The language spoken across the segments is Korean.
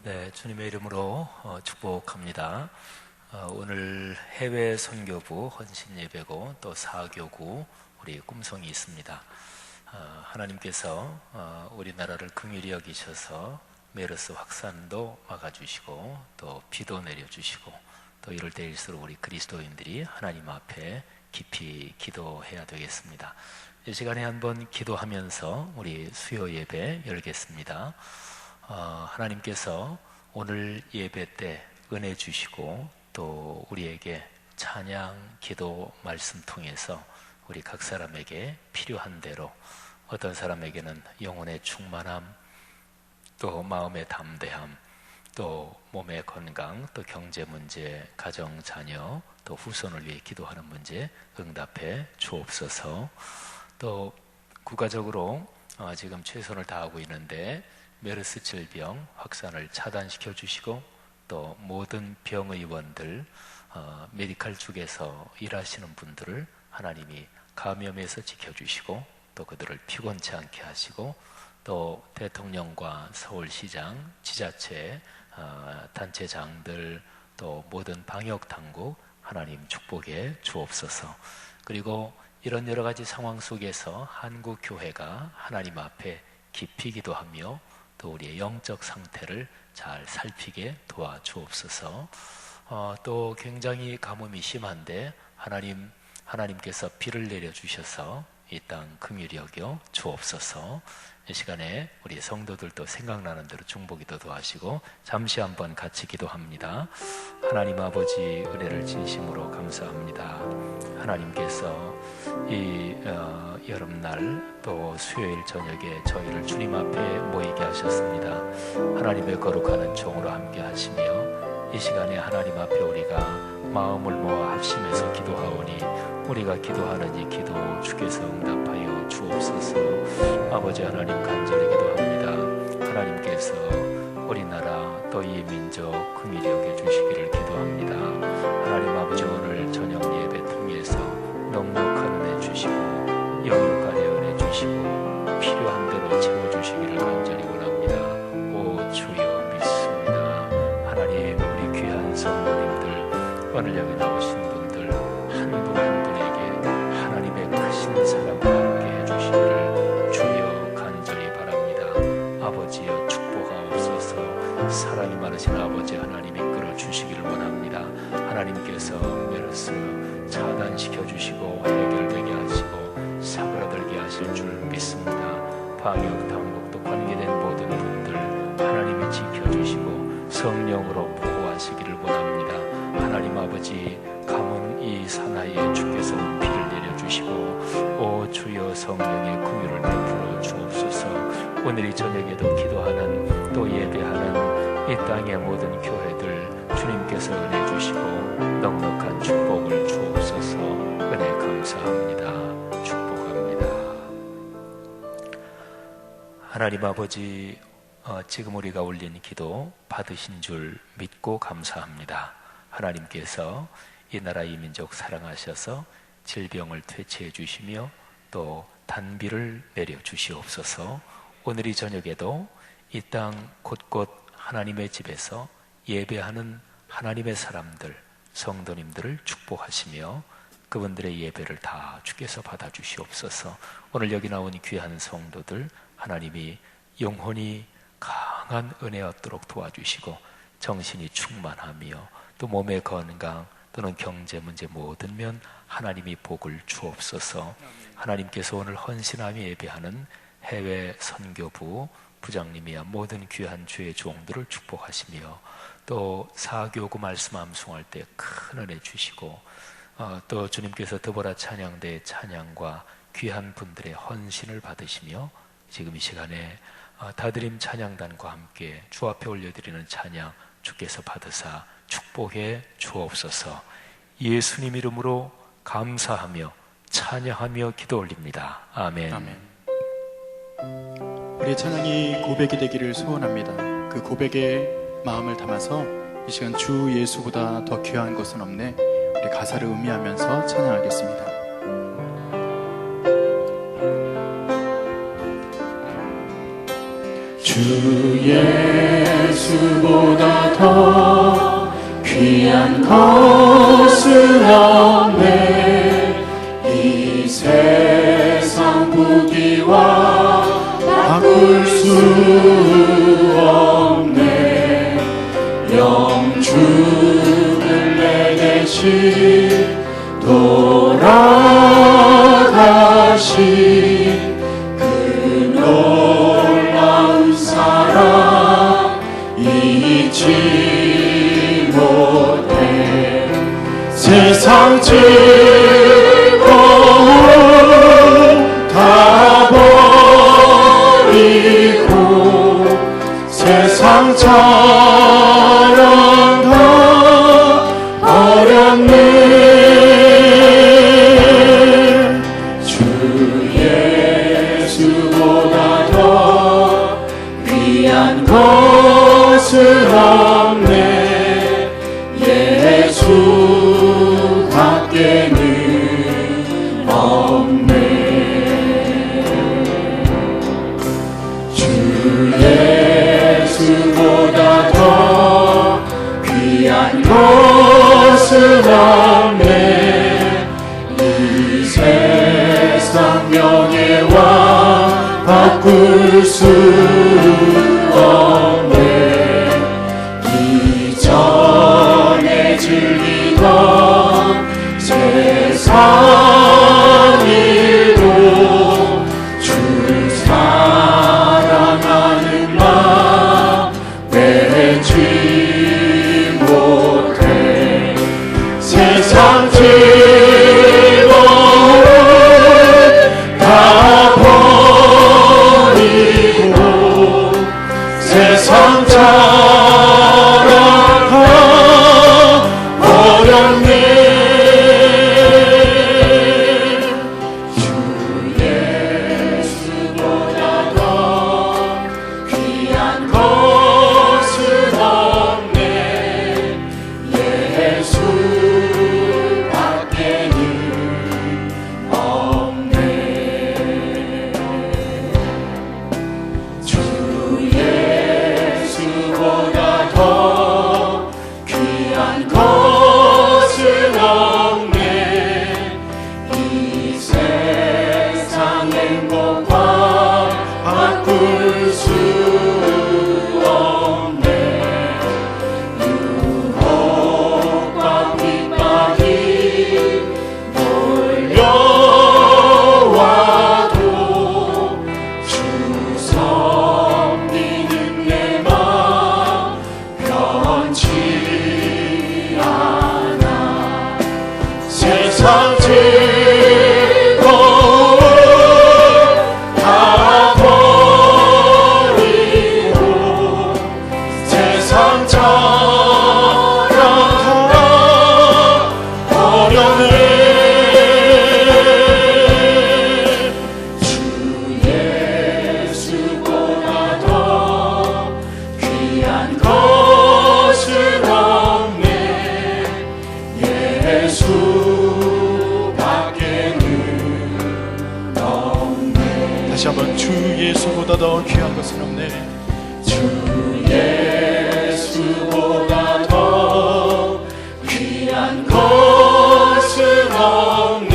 네, 주님의 이름으로 축복합니다. 오늘 해외 선교부 헌신 예배고 또 사교구 우리 꿈송이 있습니다. 하나님께서 우리나라를 긍휼히 여기셔서 메르스 확산도 막아주시고 또 비도 내려주시고 또 이럴 때일수록 우리 그리스도인들이 하나님 앞에 깊이 기도해야 되겠습니다. 이 시간에 한번 기도하면서 우리 수요 예배 열겠습니다. 하나님께서 오늘 예배 때 은혜 주시고 또 우리에게 찬양, 기도, 말씀 통해서 우리 각 사람에게 필요한 대로 어떤 사람에게는 영혼의 충만함, 또 마음의 담대함, 또 몸의 건강, 또 경제 문제, 가정, 자녀, 또 후손을 위해 기도하는 문제 응답해 주옵소서. 또 국가적으로 지금 최선을 다하고 있는데 메르스 질병 확산을 차단시켜 주시고 또 모든 병의원들, 메디칼 쪽에서 일하시는 분들을 하나님이 감염에서 지켜주시고 또 그들을 피곤치 않게 하시고 또 대통령과 서울시장, 지자체, 단체장들 또 모든 방역당국 하나님 축복해 주옵소서. 그리고 이런 여러 가지 상황 속에서 한국교회가 하나님 앞에 깊이 기도하며 또 우리의 영적 상태를 잘 살피게 도와주옵소서. 또 굉장히 가뭄이 심한데 하나님께서 비를 내려주셔서 이 땅 긍휼히 여겨 주옵소서. 이 시간에 우리 성도들도 생각나는 대로 중보기도도 하시고 잠시 한번 같이 기도합니다. 하나님 아버지 은혜를 진심으로 감사합니다. 하나님께서 이 여름날 또 수요일 저녁에 저희를 주님 앞에 모이게 하셨습니다. 하나님의 거룩한 종으로 함께 하시며 이 시간에 하나님 앞에 우리가 마음을 모아 합심해서 기도하오니 우리가 기도하는 이 기도 주께서 응답하여 주옵소서. 아버지 하나님 간절히 기도합니다. 하나님께서 우리나라 또 이 민족 긍휼히 여겨 주시기를 기도합니다. 하나님 아버지 오늘 저녁 예배 통해서 넉넉한 은혜 주시고 영육간의 은혜 주시고 필요한 대로 채워주시기를 간절히 원합니다. 오 주여 믿습니다. 하나님 우리 귀한 성도님들 오늘 여기 나오신 분들 한 분 한 분에게 하나님의 크신 사랑과 함께 해주시기를 주여 간절히 바랍니다. 아버지여 축복하옵소서. 사랑이 많으신 아버지 하나님 이끌어 주시기를 원합니다. 하나님께서 메르스 차단시켜 주시고 해결되게 하시고 사그라들게 하실 줄 믿습니다. 방역 당국도 관계된 모든 분들 하나님이 지켜주시고 성령으로 보호하시기를 원합니다. 하나님 아버지 가문 이 사나이에 주께서 비를 내려주시고 오 주여 성령의 긍휼을 베풀어 주옵소서. 오늘 이 저녁에도 기도하는 또 예배하는 이 땅의 모든 교회들 주님께서 은혜 주시고 넉넉한 축복을 주옵소서. 은혜 감사합니다. 축복합니다. 하나님 아버지 지금 우리가 올린 기도 받으신 줄 믿고 감사합니다. 하나님께서 이 나라 이 민족 사랑하셔서 질병을 퇴치해 주시며 또 단비를 내려 주시옵소서. 오늘 이 저녁에도 이 땅 곳곳 하나님의 집에서 예배하는 하나님의 사람들, 성도님들을 축복하시며 그분들의 예배를 다 주께서 받아주시옵소서. 오늘 여기 나온 귀한 성도들 하나님이 영혼이 강한 은혜 얻도록 도와주시고 정신이 충만하며 또 몸의 건강 또는 경제 문제 모든 면 하나님이 복을 주옵소서. 하나님께서 오늘 헌신하며 예배하는 해외 선교부 부장님이야 모든 귀한 주의 종들을 축복하시며 또 사교구 말씀 암송할 때 큰 은혜 주시고 또 주님께서 드보라 찬양대의 찬양과 귀한 분들의 헌신을 받으시며 지금 이 시간에 다드림 찬양단과 함께 주 앞에 올려드리는 찬양 주께서 받으사 축복해 주옵소서. 예수님 이름으로 감사하며 찬양하며 기도 올립니다. 아멘. 아멘. 우리의 찬양이 고백이 되기를 소원합니다. 그 고백의 마음을 담아서 이 시간 주 예수보다 더 귀한 것은 없네 우리 가사를 음미하면서 찬양하겠습니다. 주 예수보다 더 귀한 것은 없네. 이 세상 부귀와 바꿀 수 없네. 영주를 내 대신 돌아가신 그 놀라운 사랑 잊지 못해. 세상 즐거움 다 버리고 세상 자랑 다 버렸네. 주 예수보다 더 귀한 것은 없네. 예수 밖에는 없네. 주 예수보다 더 귀한 것은 없네. 이 세상 명예와 바꿀 수 없네. 이전에 즐기던 세상 일도 주 사랑하는 마음 빼지 못해. 세상 즐거움 다 버리고 세상 자랑 다 버렸네. 주 예수보다 더 귀한 것은 없네. 예수 밖에는 없네. 주 예수보다 더 귀한 것은 없네. 이 세상 행복과 바꿀 수 없네. 유혹과 핍박이 몰려와도 주 섬기는 내 마음 변치 않아. 세상 즐거움 다 버리고 세상 자랑 다 버렸네. 주 예수보다 더 귀한 것은 없네. 예수 밖에는 없네. 다시 한번 주 예수보다 더 귀한 것은 없네. 주 예수보다 더 귀한 것은 없네.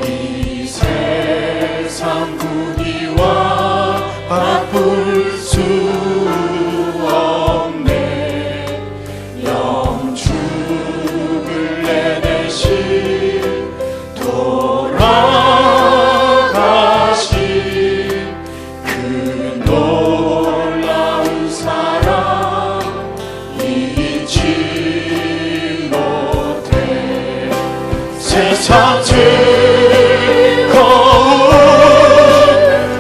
이 세상 부귀와 바꿀 수 없네. 영주를 내 대신 돌아가신 그 놀라운 사랑 잊지 못해. 세상 즐거움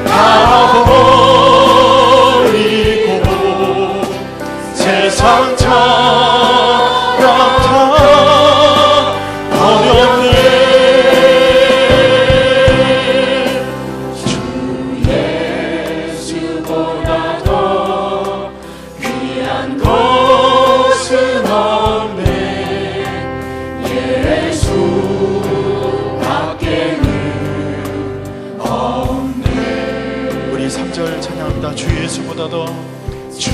다 버리고 세상 자랑 다 버렸네. 주 예수보다 더 귀한 것은 없네. 예수 아닙니다. 주 예수보다 더, 주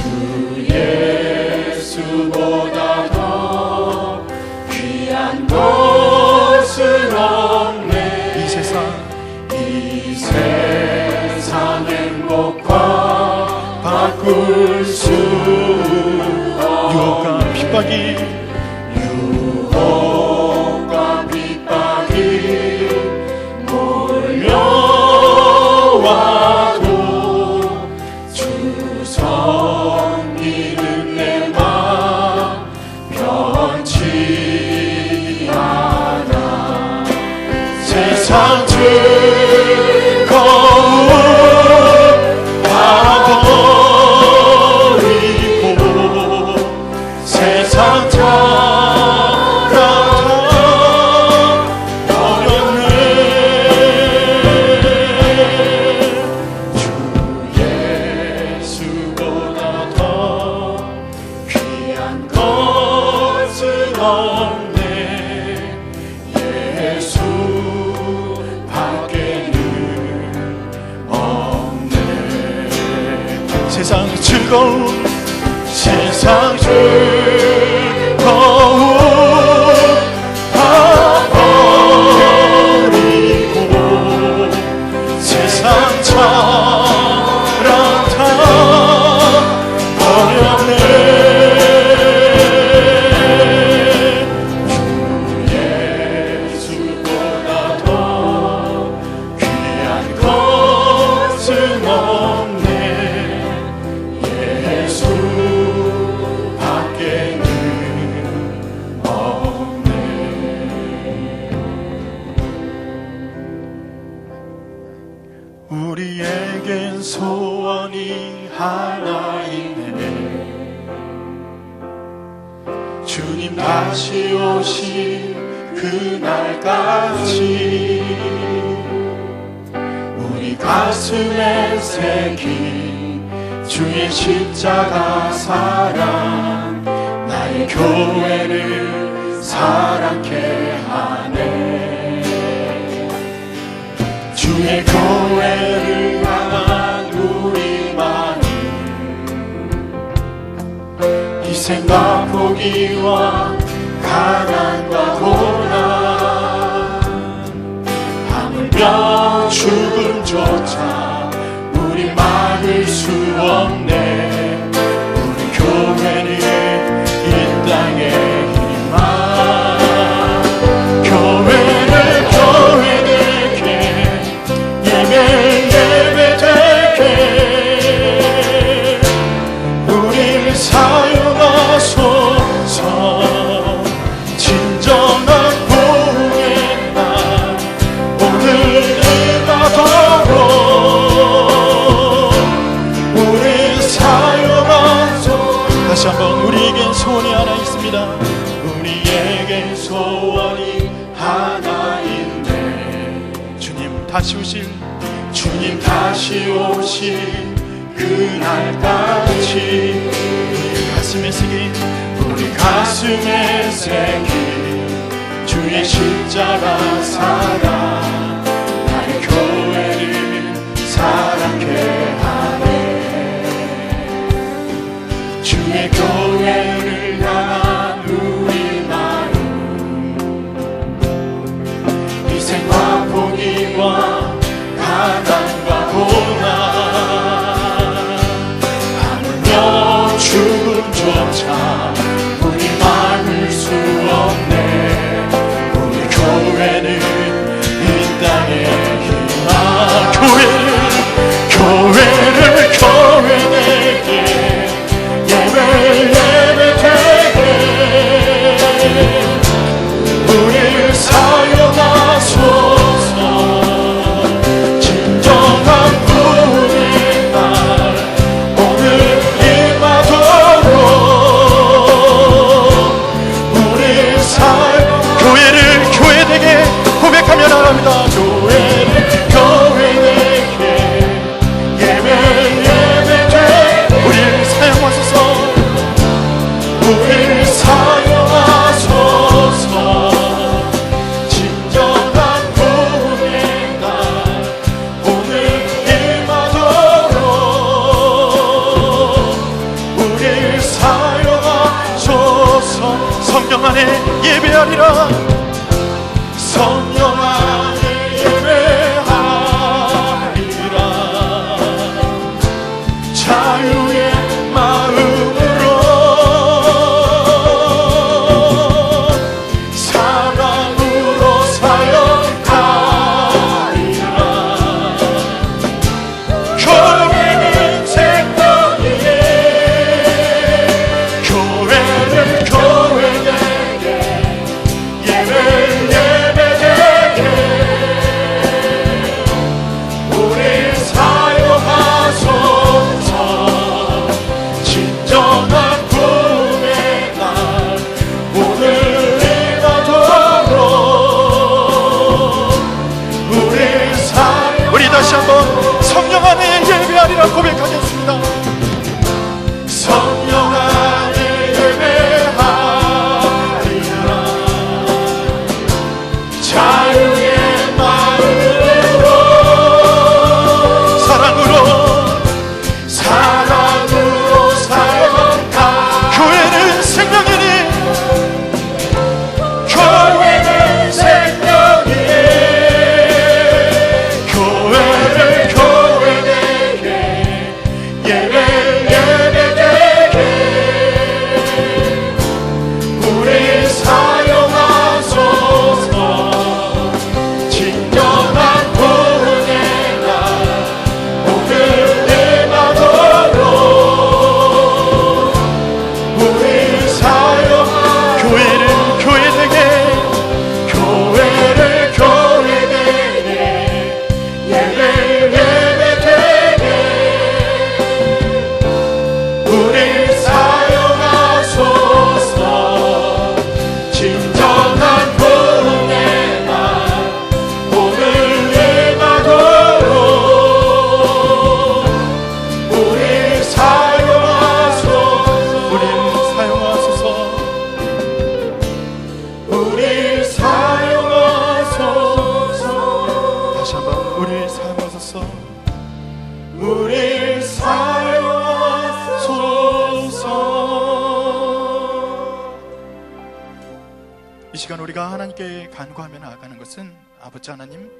예수보다 더 귀한 것은 없네. 이 세상 행복과 바꿀 수 유혹과 핍박이 몰려와도 주 섬기는 내 맘 변치 않아. 세상 즐거움 다 버리고 세상 세상 즐거움, 세상 즐거움 다 버리고 세상 사랑 다 버렸네. 주 예수보다 더 귀한 것은 없네. 우리에겐 소원이 하나 있네. 주님 다시 오신 그날까지 우리 가슴에 새긴 주의 십자가 사랑 나의 교회를 사랑케 하네. 주의 교회를 향한 우리 마음 희생과 포기와 가난과 고난 하물며 죽음조차 우리 막을 수 없네. 우리 교회는 이 땅의 희망. 교회는 교회되게 예배되게 우릴 사용하소서. 진정한 부흥의 날 오늘 임하도록 우릴 사용하소서. 다시 한번 우리에겐 소원이 하나 있습니다. 우리에겐 소원이 하나 있네. 주님 다시 오실 주님 다시 오신 그날까지 가슴에 새긴 우리 가슴에 새긴 주의 십자가 사랑 나의 교회를 사랑케 하네. 주의 교회를 향한 우리 마음 희생과 포기와 가난과 고난 하물며 죽음조차 우리 막을 수 없네. 우리 교회는 이 예배하리라. 성령 안에 예배하리라. 자유의 마음으로 사랑으로 사역하리라. 교회는 생명이에 교회는 교회에게 예배되게 우리 사용하소서. 진정한 구원의 날 오늘이 나도록 우리 사용. 우리 다시 한번 성령 안에 예배하리라 고백하겠습니다. 성령 안에 예배하리라. 자유의 마음으로 사랑으로 사역하. 교회는 생명이니 교회는 생명이에 교회는 교회에게 예배되게 우리 사용하소서. 진정한 구원의 날 오늘이 나도록 우리 사용하소서. 교회는 교회되게 교회를 교회에게 예배되게 우리 사용하소서. 진정한 구원의 날 오늘이 나도록 우리 사용하소서. 우리를 사용하소서. 우리 사용하소서. 다시 한번 우리를 사용하소서. 우리 사용하소서. 이 시간 우리가 하나님께 간구하며 나아가는 것은 아버지 하나님,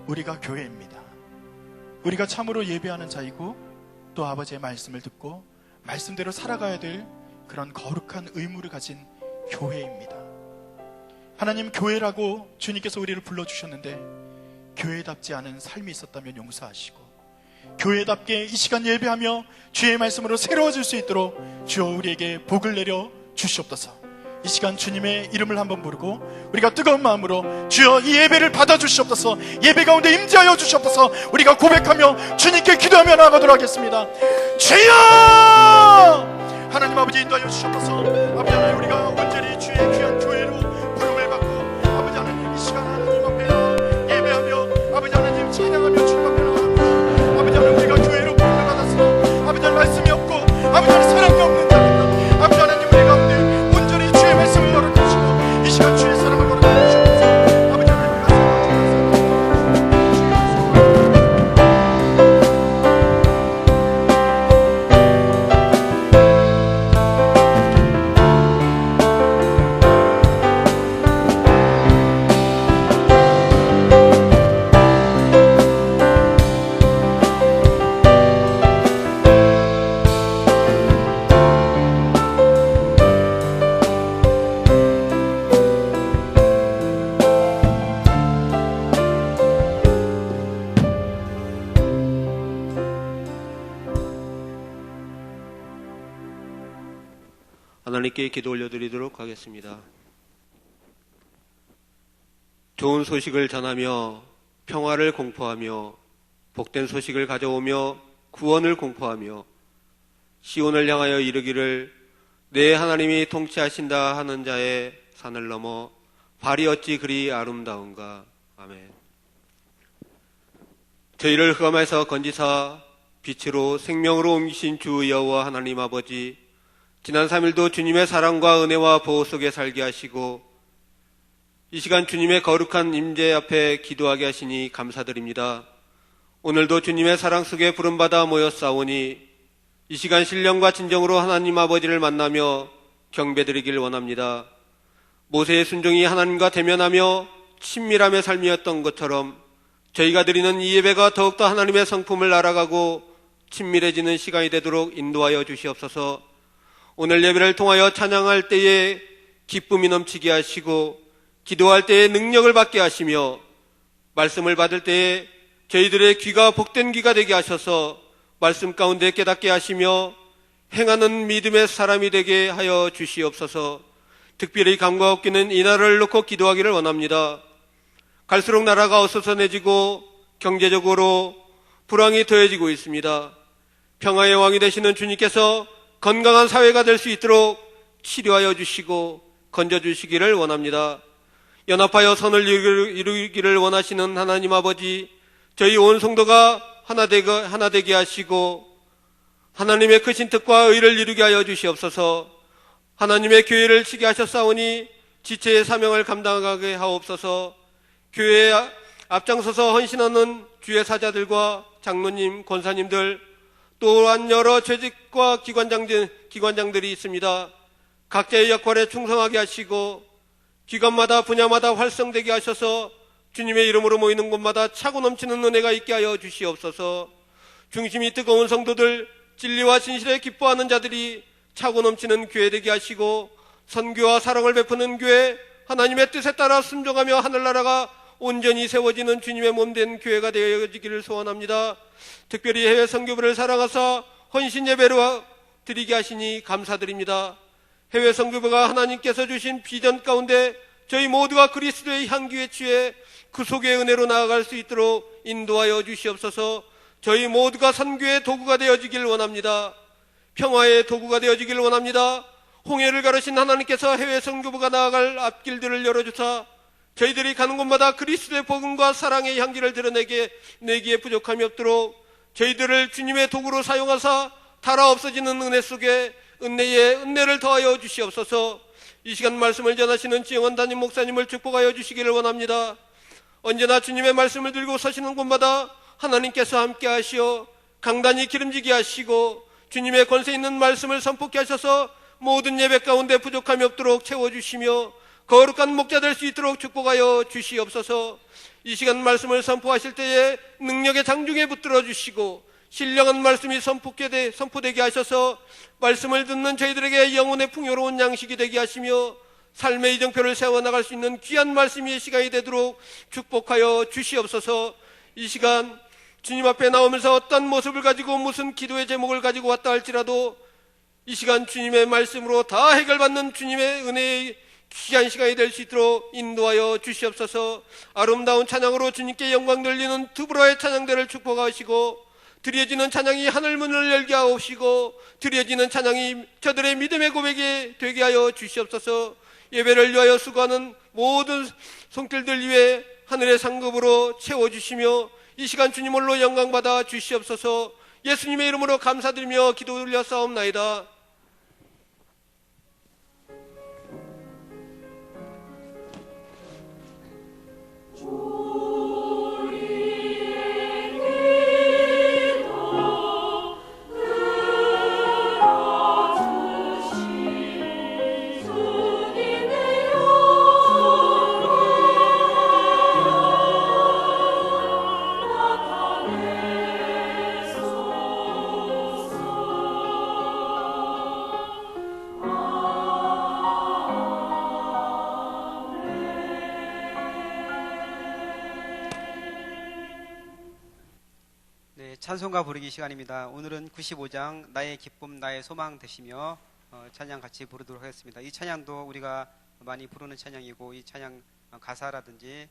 우리가 교회입니다. 우리가 참으로 예배하는 자이고 또 아버지의 말씀을 듣고 말씀대로 살아가야 될 그런 거룩한 의무를 가진 교회입니다. 하나님, 교회라고 주님께서 우리를 불러주셨는데 교회답지 않은 삶이 있었다면 용서하시고 교회답게 이 시간 예배하며 주의 말씀으로 새로워질 수 있도록 주여 우리에게 복을 내려 주시옵소서. 이 시간 주님의 이름을 한번 부르고 우리가 뜨거운 마음으로 주여 이 예배를 받아주시옵소서. 예배 가운데 임재하여 주시옵소서. 우리가 고백하며 주님께 기도하며 나아가도록 하겠습니다. 주여 하나님 아버지 인도하여 주시옵소서. 아버지 하나님, 우리가 온전히 주의 귀한 교회로 부름을 받고 아버지 하나님 이 시간 하나님 앞에 예배하며 아버지 하나님 찬양하며 주님 앞에 나아갑니다. 아버지 하나님, 우리가 교회로 부름을 받았으나 아버지 하나님 말씀이 없고 아버지 하나님 사랑이 없는 자입니다. 아버지 하나님, 우리 가운데 온전히 주의 말씀을 걸어주시고 이 시간 주의 사랑을 걸어주시옵소서. 아버지 하나님 말씀 하나님께 기도 올려드리도록 하겠습니다. 좋은 소식을 전하며 평화를 공포하며 복된 소식을 가져오며 구원을 공포하며 시온을 향하여 이르기를 내 하나님이 통치하신다 하는 자의 산을 넘어 발이 어찌 그리 아름다운가. 아멘. 저희를 흑암에서 건지사 빛으로 생명으로 옮기신 주 여호와 하나님 아버지, 지난 3일도 주님의 사랑과 은혜와 보호 속에 살게 하시고 이 시간 주님의 거룩한 임재 앞에 기도하게 하시니 감사드립니다. 오늘도 주님의 사랑 속에 부름받아 모였사오니 이 시간 신령과 진정으로 하나님 아버지를 만나며 경배드리길 원합니다. 모세의 순종이 하나님과 대면하며 친밀함의 삶이었던 것처럼 저희가 드리는 이 예배가 더욱더 하나님의 성품을 알아가고 친밀해지는 시간이 되도록 인도하여 주시옵소서. 오늘 예배를 통하여 찬양할 때에 기쁨이 넘치게 하시고 기도할 때에 능력을 받게 하시며 말씀을 받을 때에 저희들의 귀가 복된 귀가 되게 하셔서 말씀 가운데 깨닫게 하시며 행하는 믿음의 사람이 되게 하여 주시옵소서. 특별히 감과 없기는 이 나라를 놓고 기도하기를 원합니다. 갈수록 나라가 어수선해지고 경제적으로 불황이 더해지고 있습니다. 평화의 왕이 되시는 주님께서 건강한 사회가 될 수 있도록 치료하여 주시고 건져주시기를 원합니다. 연합하여 선을 이루기를 원하시는 하나님 아버지, 저희 온 성도가 하나 되게 하시고 하나님의 크신 뜻과 의를 이루게 하여 주시옵소서. 하나님의 교회를 치게 하셨사오니 지체의 사명을 감당하게 하옵소서. 교회에 앞장서서 헌신하는 주의 사자들과 장로님, 권사님들, 또한 여러 재직과 기관장들이 있습니다. 각자의 역할에 충성하게 하시고 기관마다 분야마다 활성되게 하셔서 주님의 이름으로 모이는 곳마다 차고 넘치는 은혜가 있게 하여 주시옵소서. 중심이 뜨거운 성도들, 진리와 진실에 기뻐하는 자들이 차고 넘치는 교회 되게 하시고 선교와 사랑을 베푸는 교회, 하나님의 뜻에 따라 순종하며 하늘나라가 온전히 세워지는 주님의 몸된 교회가 되어지기를 소원합니다. 특별히 해외 선교부를 사랑하사 헌신 예배로 드리게 하시니 감사드립니다. 해외 선교부가 하나님께서 주신 비전 가운데 저희 모두가 그리스도의 향기에 취해 그 속의 은혜로 나아갈 수 있도록 인도하여 주시옵소서. 저희 모두가 선교의 도구가 되어지길 원합니다. 평화의 도구가 되어지길 원합니다. 홍해를 가르신 하나님께서 해외 선교부가 나아갈 앞길들을 열어주사 저희들이 가는 곳마다 그리스도의 복음과 사랑의 향기를 드러내게 내기에 부족함이 없도록 저희들을 주님의 도구로 사용하사 달아 없어지는 은혜 속에 은혜에 은혜를 더하여 주시옵소서. 이 시간 말씀을 전하시는 지영원 담임 목사님을 축복하여 주시기를 원합니다. 언제나 주님의 말씀을 들고 서시는 곳마다 하나님께서 함께 하시어 강단이 기름지게 하시고 주님의 권세 있는 말씀을 선포케 하셔서 모든 예배 가운데 부족함이 없도록 채워주시며 거룩한 목자 될 수 있도록 축복하여 주시옵소서. 이 시간 말씀을 선포하실 때에 능력의 장중에 붙들어 주시고 신령한 말씀이 선포되게 하셔서 말씀을 듣는 저희들에게 영혼의 풍요로운 양식이 되게 하시며 삶의 이정표를 세워나갈 수 있는 귀한 말씀이 시간이 되도록 축복하여 주시옵소서. 이 시간 주님 앞에 나오면서 어떤 모습을 가지고 무슨 기도의 제목을 가지고 왔다 할지라도 이 시간 주님의 말씀으로 다 해결받는 주님의 은혜의 귀한 시간이 될 수 있도록 인도하여 주시옵소서. 아름다운 찬양으로 주님께 영광 돌리는 두브라의 찬양대를 축복하시고 드려지는 찬양이 하늘문을 열게 하옵시고 드려지는 찬양이 저들의 믿음의 고백이 되게 하여 주시옵소서. 예배를 위하여 수고하는 모든 손길들 위해 하늘의 상급으로 채워주시며 이 시간 주님 홀로 영광받아 주시옵소서. 예수님의 이름으로 감사드리며 기도 올려 싸움나이다. 찬송가 부르기 시간입니다. 오늘은 95장 나의 기쁨 나의 소망 되시며 찬양 같이 부르도록 하겠습니다. 이 찬양도 우리가 많이 부르는 찬양이고 이 찬양 가사라든지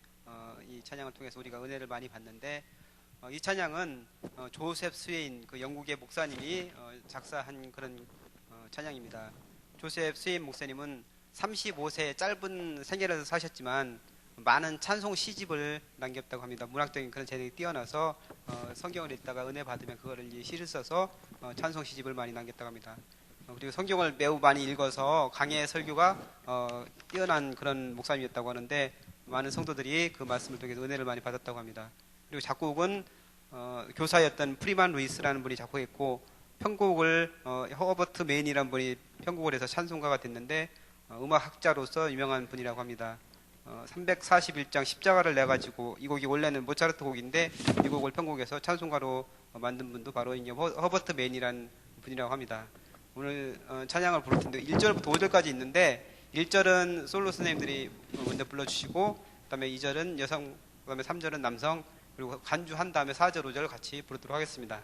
이 찬양을 통해서 우리가 은혜를 많이 받는데 이 찬양은 조셉 스웨인 그 영국의 목사님이 작사한 그런 찬양입니다. 조셉 스웨인 목사님은 35세 짧은 생애를 사셨지만 많은 찬송 시집을 남겼다고 합니다. 문학적인 그런 재능이 뛰어나서 성경을 읽다가 은혜 받으면 그거를 이제 시를 써서 찬송 시집을 많이 남겼다고 합니다. 그리고 성경을 매우 많이 읽어서 강해 설교가 뛰어난 그런 목사님이었다고 하는데 많은 성도들이 그 말씀을 통해서 은혜를 많이 받았다고 합니다. 그리고 작곡은 교사였던 프리만 루이스라는 분이 작곡했고 편곡을 허버트 메인이라는 분이 편곡을 해서 찬송가가 됐는데 음악학자로서 유명한 분이라고 합니다. 341장 십자가를 내가지고 이 곡이 원래는 모차르트 곡인데 이 곡을 편곡해서 찬송가로 만든 분도 바로 허버트 맨이라는 분이라고 합니다. 오늘 찬양을 부를 텐데 1절부터 5절까지 있는데 1절은 솔로 선생님들이 먼저 불러주시고 그 다음에 2절은 여성, 그 다음에 3절은 남성, 그리고 간주한 다음에 4절, 5절 같이 부르도록 하겠습니다.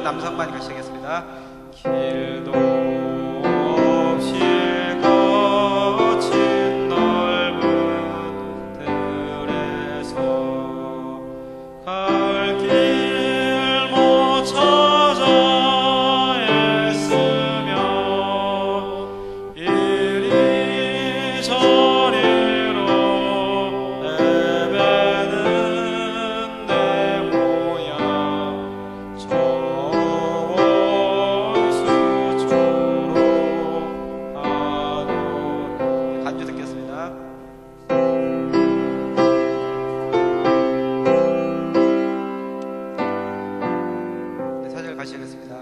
남성만 같이 하겠습니다. 길도 없이 거친 넓은 들에서 갈 길 못 찾아 애쓰며 이리저리로 애매는 내 모양 간주 듣겠습니다. 네, 4절 같이 하겠습니다.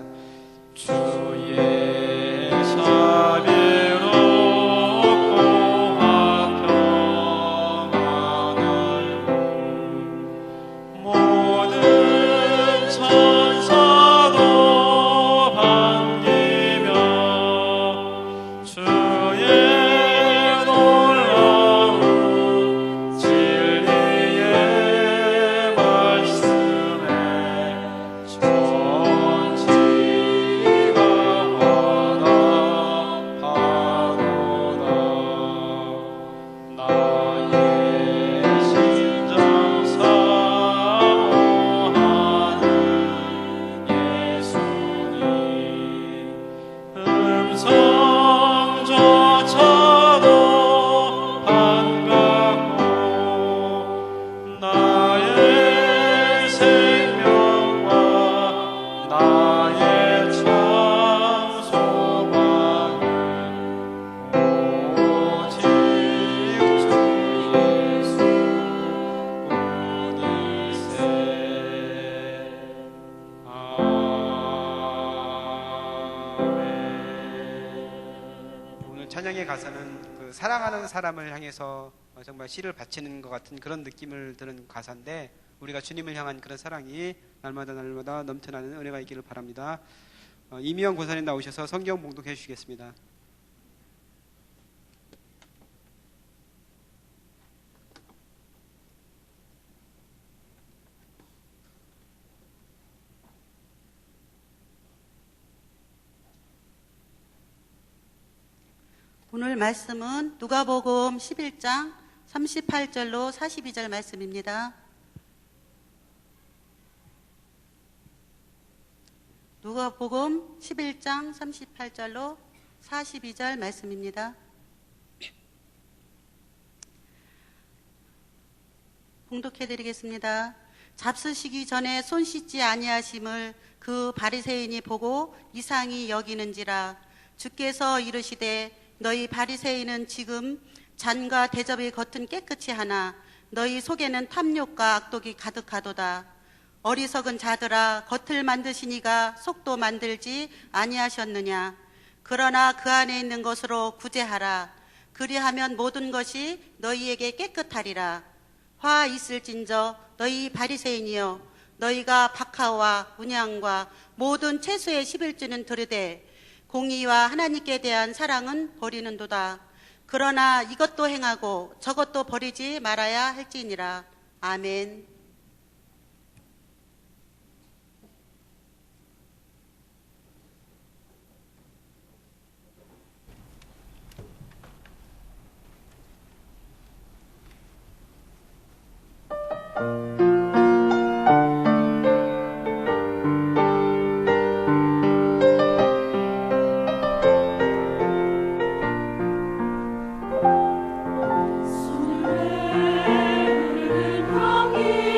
주의 자비롭고 평안을 모든 천사도 반기며 주의 놀라운 진리의 말씀에 천지가 화답하도다. 나의 심장 사모하는 예수님 음성조차도 반갑고 나의 생명과 나의 참 소망은 오직 주 예수뿐일세. 오늘 찬양의 가사는 그 사랑하는 사람을 향해서 정말 시를 바치는 것 같은 그런 느낌을 드는 가사인데 우리가 주님을 향한 그런 사랑이 날마다 넘쳐나는 은혜가 있기를 바랍니다. 이미영 권사님 나오셔서 성경 봉독해 주시겠습니다. 오늘 말씀은 누가복음 11장 38절로 42절 말씀입니다. 누가복음 11장 38절로 42절 말씀입니다. 봉독해 드리겠습니다. 잡수시기 전에 손 씻지 아니하심을 그 바리새인이 보고 이상히 여기는지라. 주께서 이르시되 너희 바리새인은 지금 잔과 대접의 겉은 깨끗이 하나 너희 속에는 탐욕과 악독이 가득하도다. 어리석은 자들아, 겉을 만드시니가 속도 만들지 아니하셨느냐. 그러나 그 안에 있는 것으로 구제하라. 그리하면 모든 것이 너희에게 깨끗하리라. 화 있을진저 너희 바리새인이여, 너희가 박하와 문양과 모든 채소의 11조는 들으되 공의와 하나님께 대한 사랑은 버리는도다. 그러나 이것도 행하고 저것도 버리지 말아야 할지니라. 아멘. 손을 내밀는 향기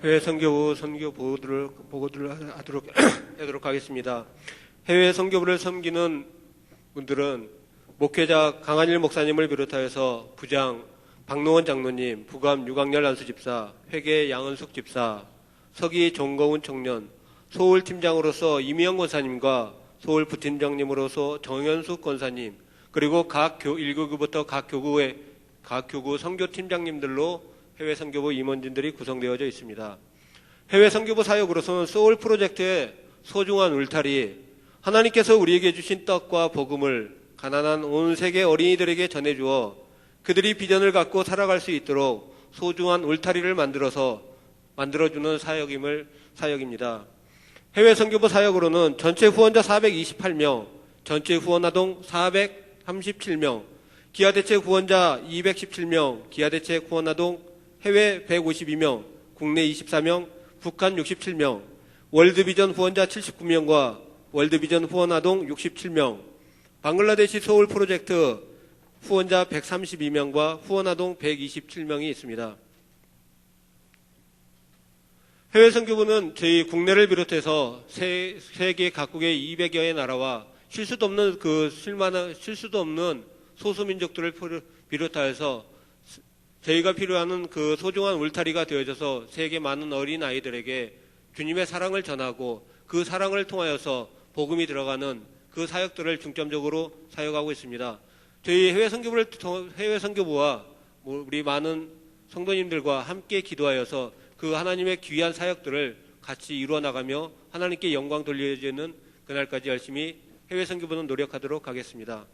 해외 선교부 선교 보고들을 하도록 하겠습니다. 해외 선교부를 섬기는 분들은 목회자 강한일 목사님을 비롯하여서 부장 박노원 장로님, 부감 유광열 안수집사, 회계 양은숙 집사, 서기 정거운 청년, 서울 팀장으로서 이미영 권사님과 서울 부팀장님으로서 정현숙 권사님, 그리고 각 1교구부터 각 교구 선교팀장님들로 해외 선교부 임원진들이 구성되어져 있습니다. 해외 선교부 사역으로서는 소울 프로젝트의 소중한 울타리, 하나님께서 우리에게 주신 떡과 복음을 가난한 온 세계 어린이들에게 전해주어 그들이 비전을 갖고 살아갈 수 있도록 소중한 울타리를 만들어주는 사역입니다. 해외 선교부 사역으로는 전체 후원자 428명, 전체 후원 아동 437명, 기아대책 후원자 217명, 기아대책 후원 아동 해외 152명, 국내 24명, 북한 67명, 월드비전 후원자 79명과 월드비전 후원 아동 67명, 방글라데시 소울 프로젝트 후원자 132명과 후원 아동 127명이 있습니다. 해외 선교부는 저희 국내를 비롯해서 세계 각국의 200여의 나라와 실수도 없는 소수민족들을 비롯하여서 저희가 필요하는 그 소중한 울타리가 되어져서 세계 많은 어린 아이들에게 주님의 사랑을 전하고 그 사랑을 통하여서 복음이 들어가는 그 사역들을 중점적으로 사역하고 있습니다. 저희 해외 선교부와 우리 많은 성도님들과 함께 기도하여서 그 하나님의 귀한 사역들을 같이 이루어 나가며 하나님께 영광 돌려지는 그날까지 열심히 해외 선교부는 노력하도록 하겠습니다.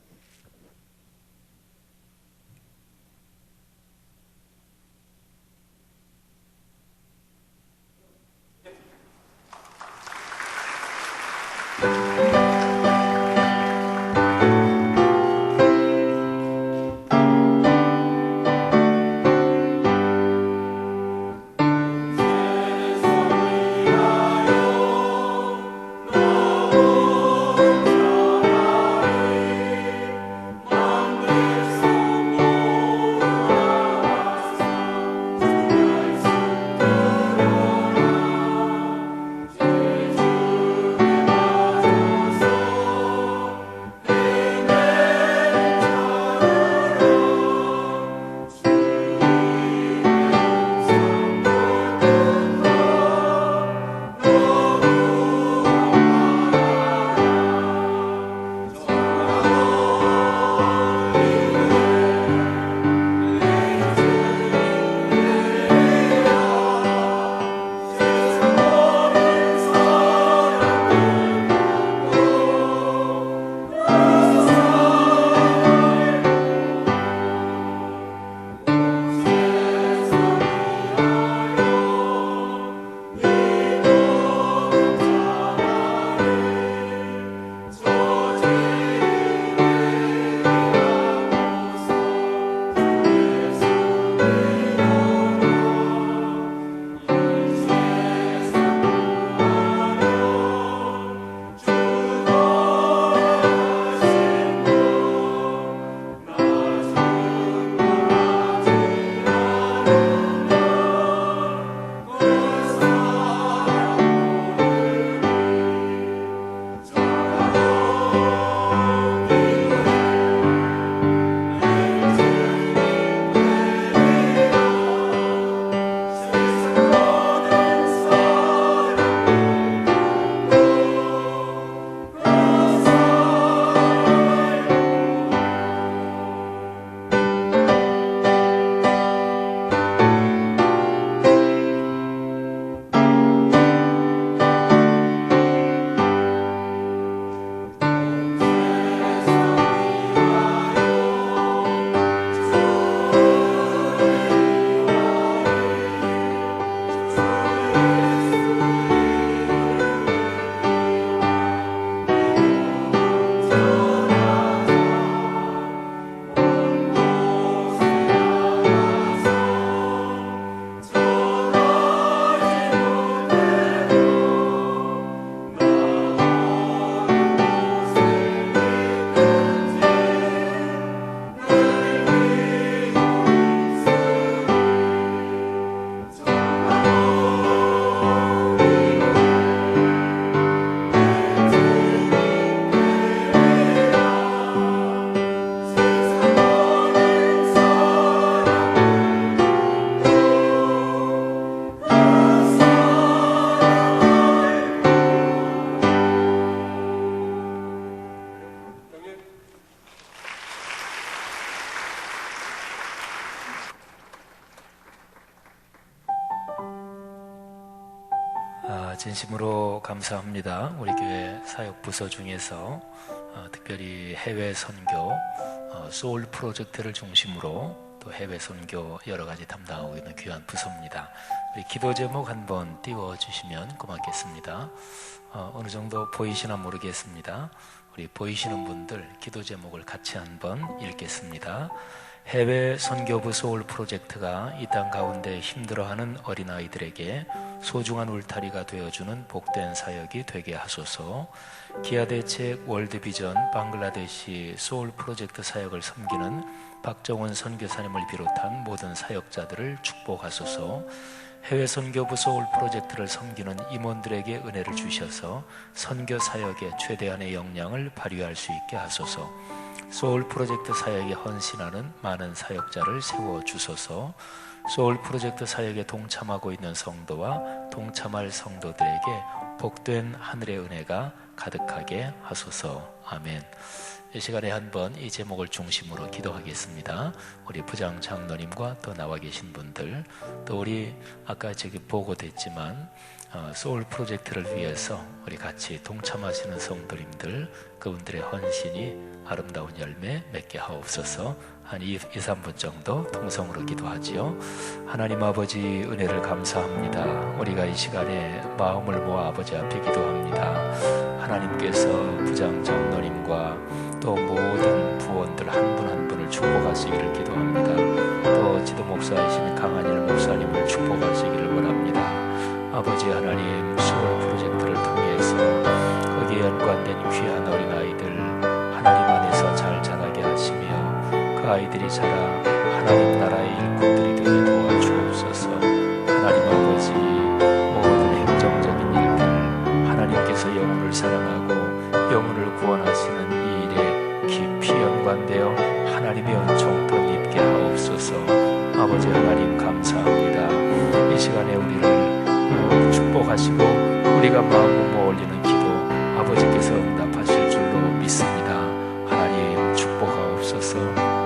진심으로 감사합니다. 우리 교회 사역 부서 중에서 특별히 해외 선교 소울 프로젝트를 중심으로 또 해외 선교 여러 가지 담당하고 있는 귀한 부서입니다. 우리 기도 제목 한번 띄워주시면 고맙겠습니다. 어느 정도 보이시나 모르겠습니다. 우리 보이시는 분들 기도 제목을 같이 한번 읽겠습니다. 해외 선교부 소울 프로젝트가 이 땅 가운데 힘들어하는 어린아이들에게 소중한 울타리가 되어주는 복된 사역이 되게 하소서. 기아대책 월드비전 방글라데시 소울 프로젝트 사역을 섬기는 박정원 선교사님을 비롯한 모든 사역자들을 축복하소서. 해외 선교부 소울 프로젝트를 섬기는 임원들에게 은혜를 주셔서 선교 사역의 최대한의 역량을 발휘할 수 있게 하소서. 소울 프로젝트 사역에 헌신하는 많은 사역자를 세워주소서. 소울 프로젝트 사역에 동참하고 있는 성도와 동참할 성도들에게 복된 하늘의 은혜가 가득하게 하소서. 아멘. 이 시간에 한번 이 제목을 중심으로 기도하겠습니다. 우리 부장 장로님과 또 나와 계신 분들, 또 우리 아까 저기 보고됐지만 소울 프로젝트를 위해서 우리 같이 동참하시는 성도님들, 그분들의 헌신이 아름다운 열매 맺게 하옵소서. 한 2-3분 정도 통성으로 기도하지요. 하나님 아버지 은혜를 감사합니다. 우리가 이 시간에 마음을 모아 아버지 앞에 기도합니다. 하나님께서 부장 장로님과 또 모든 부원들 한 분 한 분을 축복하시기를 기도합니다. 또 지도 목사이신 강한일 목사님을 축복하시기를 원합니다. 아버지 하나님, 소울 프로젝트를 통해서 거기에 연관된 귀한 어린아이들 하나님 안에서 잘 자라게 하시며 그 아이들이 자라 하나님 나라의 일꾼들이 되게 도와주옵소서. 하나님 아버지, 모든 행정적인 일들 하나님께서 영혼을 사랑하고 영혼을 구원하시는 이 일에 깊이 연관되어 하나님의 은총 덧입게 하옵소서. 아버지 하나님 감사합니다. 이 시간에 우리를 축복하시고 우리가 마음을 모아 올리는 기도 아버지께서 응답하실 줄로 믿습니다. 하나님 축복하옵소서.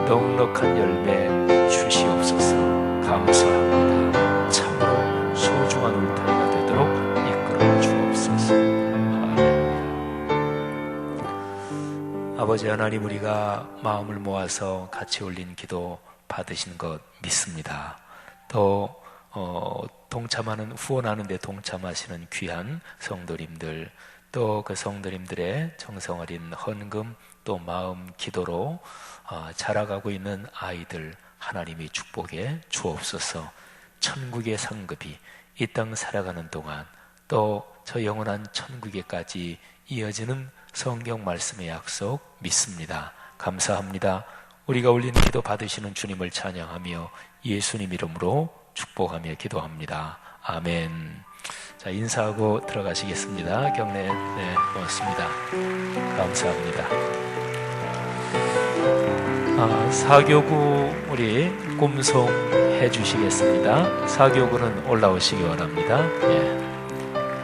넉넉한 열매 주시옵소서. 감사합니다. 참으로 소중한 울타리가 되도록 이끌어 주옵소서. 아버지 하나님, 우리가 마음을 모아서 같이 올린 기도 받으신 것 믿습니다. 또 동참하는, 후원하는 데 동참하시는 귀한 성도님들, 또 그 성도님들의 정성어린 헌금, 또 마음 기도로 자라가고 있는 아이들 하나님이 축복해 주옵소서. 천국의 상급이 이 땅 살아가는 동안 또 저 영원한 천국에까지 이어지는 성경 말씀의 약속 믿습니다. 감사합니다. 우리가 올린 기도 받으시는 주님을 찬양하며 예수님 이름으로 축복하며 기도합니다. 아멘. 자, 인사하고 들어가시겠습니다. 경례, 네, 고맙습니다. 감사합니다. 사교구 우리 꿈송해 주시겠습니다. 사교구는 올라오시기 바랍니다. 예.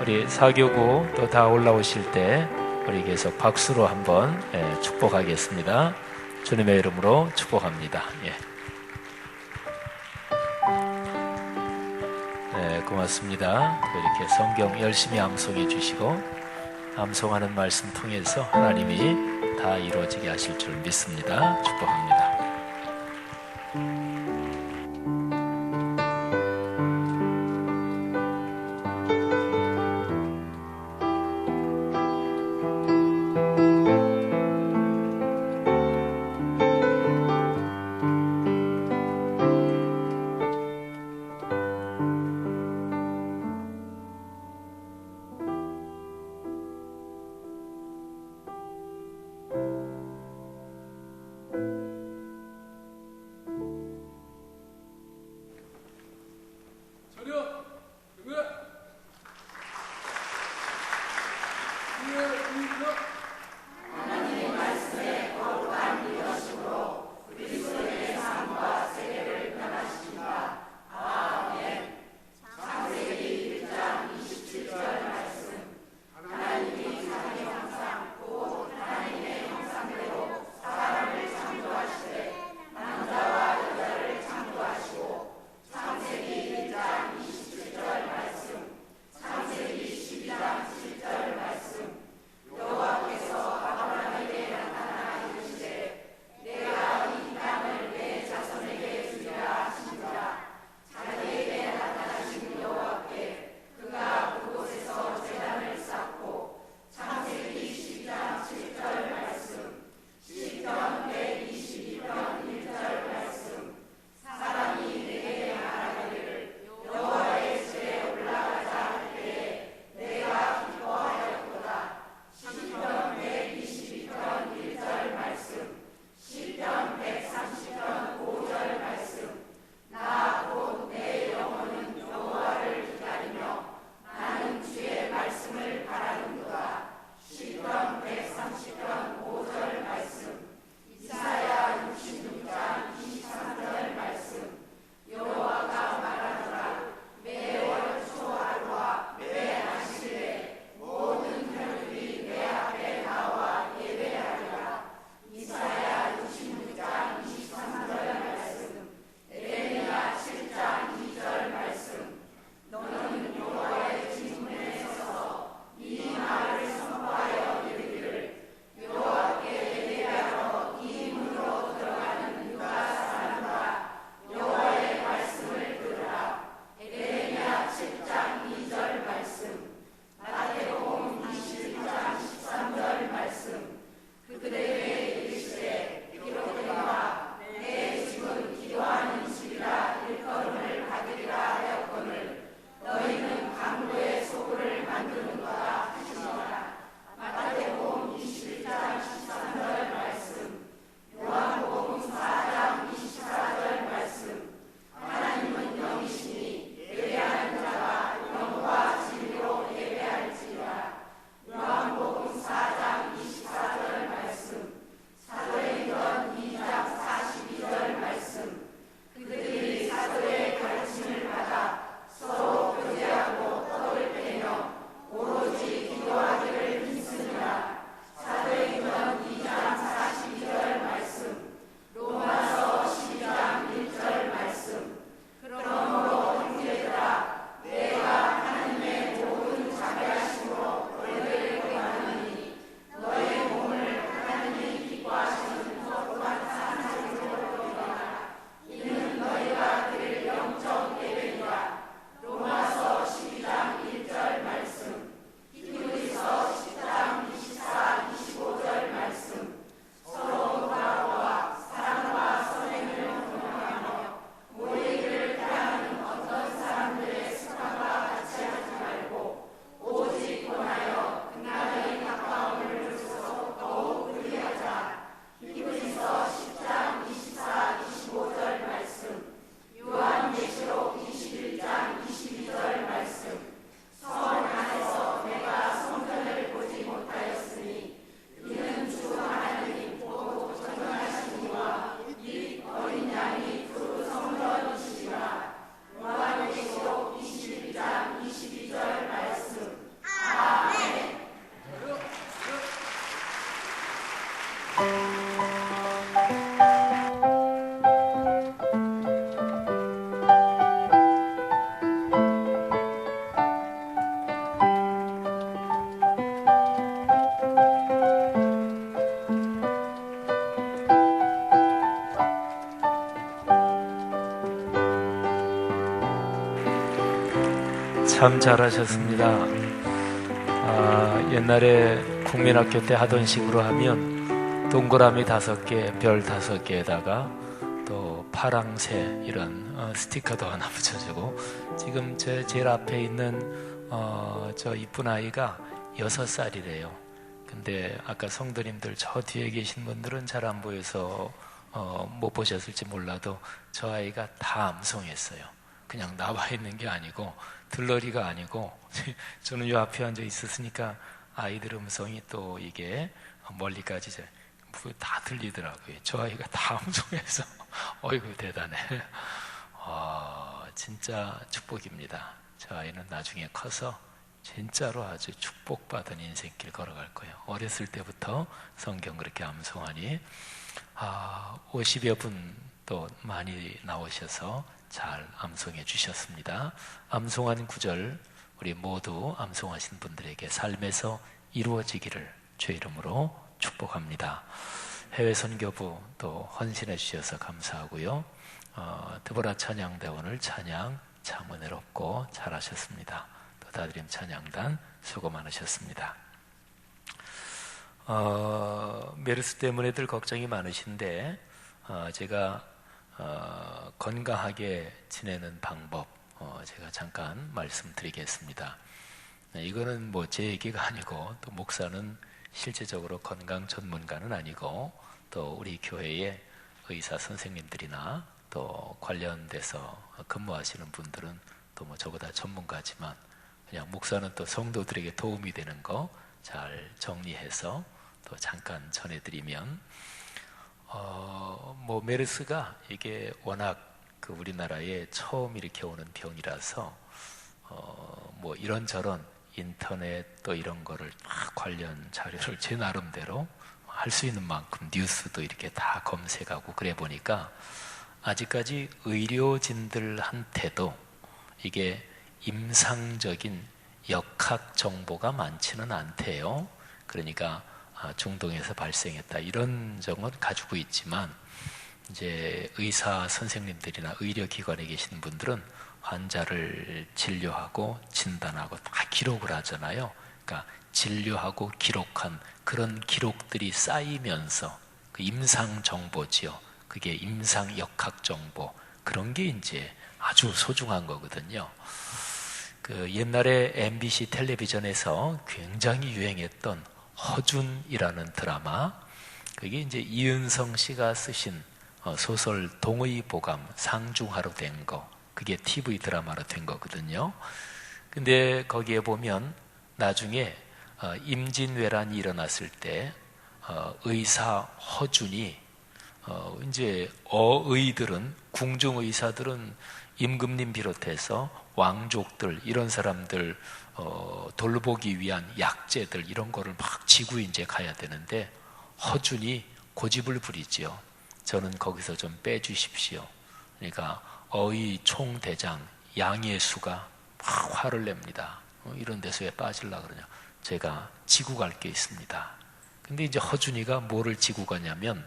우리 사교구 또 다 올라오실 때 우리 계속 박수로 한번 축복하겠습니다. 주님의 이름으로 축복합니다. 예. 네, 고맙습니다. 이렇게 성경 열심히 암송해 주시고 암송하는 말씀 통해서 하나님이 다 이루어지게 하실 줄 믿습니다. 축복합니다. 참 잘하셨습니다. 옛날에 국민학교 때 하던 식으로 하면 동그라미 5개, 별 5개에다가 또 파랑새 이런 스티커도 하나 붙여주고, 지금 제 제일 앞에 있는 저 이쁜 아이가 6살이래요. 근데 아까 성도님들 저 뒤에 계신 분들은 잘 안 보여서 못 보셨을지 몰라도 저 아이가 다 암송했어요. 그냥 나와 있는 게 아니고 들러리가 아니고 저는 요 앞에 앉아 있었으니까 아이들 음성이 또 이게 멀리까지 다 들리더라고요. 저 아이가 다 암송해서 어이구 대단해. 진짜 축복입니다. 저 아이는 나중에 커서 진짜로 아주 축복받은 인생길 걸어갈 거예요. 어렸을 때부터 성경 그렇게 암송하니 50여 분 또 많이 나오셔서 잘 암송해 주셨습니다. 암송한 구절 우리 모두 암송하신 분들에게 삶에서 이루어지기를 주의 이름으로 축복합니다. 해외 선교부 또 헌신해 주셔서 감사하고요. 드보라 찬양대 오늘 찬양 참 은혜롭고 잘하셨습니다. 또 다드림 찬양단 수고 많으셨습니다. 메르스 때문에들 걱정이 많으신데 제가 건강하게 지내는 방법 제가 잠깐 말씀드리겠습니다. 이거는 뭐 제 얘기가 아니고 또 목사는 실제적으로 건강 전문가는 아니고 또 우리 교회의 의사 선생님들이나 또 관련돼서 근무하시는 분들은 또 뭐 저보다 전문가지만 그냥 목사는 또 성도들에게 도움이 되는 거 잘 정리해서 또 잠깐 전해드리면 뭐 메르스가 이게 워낙 그 우리나라에 처음 이렇게 오는 병이라서 뭐 이런저런 인터넷 또 이런 거를 막 관련 자료를 제 나름대로 할 수 있는 만큼 뉴스도 이렇게 다 검색하고 그래 보니까 아직까지 의료진들한테도 이게 임상적인 역학 정보가 많지는 않대요. 그러니까 중동에서 발생했다 이런 점은 가지고 있지만 이제 의사 선생님들이나 의료기관에 계신 분들은 환자를 진료하고 진단하고 다 기록을 하잖아요. 그러니까 진료하고 기록한 그런 기록들이 쌓이면서 그 임상 정보지요. 그게 임상 역학 정보 그런 게 이제 아주 소중한 거거든요. 그 옛날에 MBC 텔레비전에서 굉장히 유행했던 허준이라는 드라마, 그게 이제 이은성 씨가 쓰신 소설 동의보감 상중하로 된 거, 그게 TV 드라마로 된 거거든요. 근데 거기에 보면 나중에 임진왜란이 일어났을 때 의사 허준이 이제 어의들은 궁중의사들은 임금님 비롯해서 왕족들 이런 사람들 돌보기 위한 약재들 이런 거를 막 지고 이제 가야 되는데 허준이 고집을 부리지요. 저는 거기서 좀 빼주십시오. 그러니까 어의 총대장 양예수가 막 화를 냅니다. 이런 데서 왜 빠지려고 그러냐. 제가 지고 갈 게 있습니다. 근데 이제 허준이가 뭐를 지고 가냐면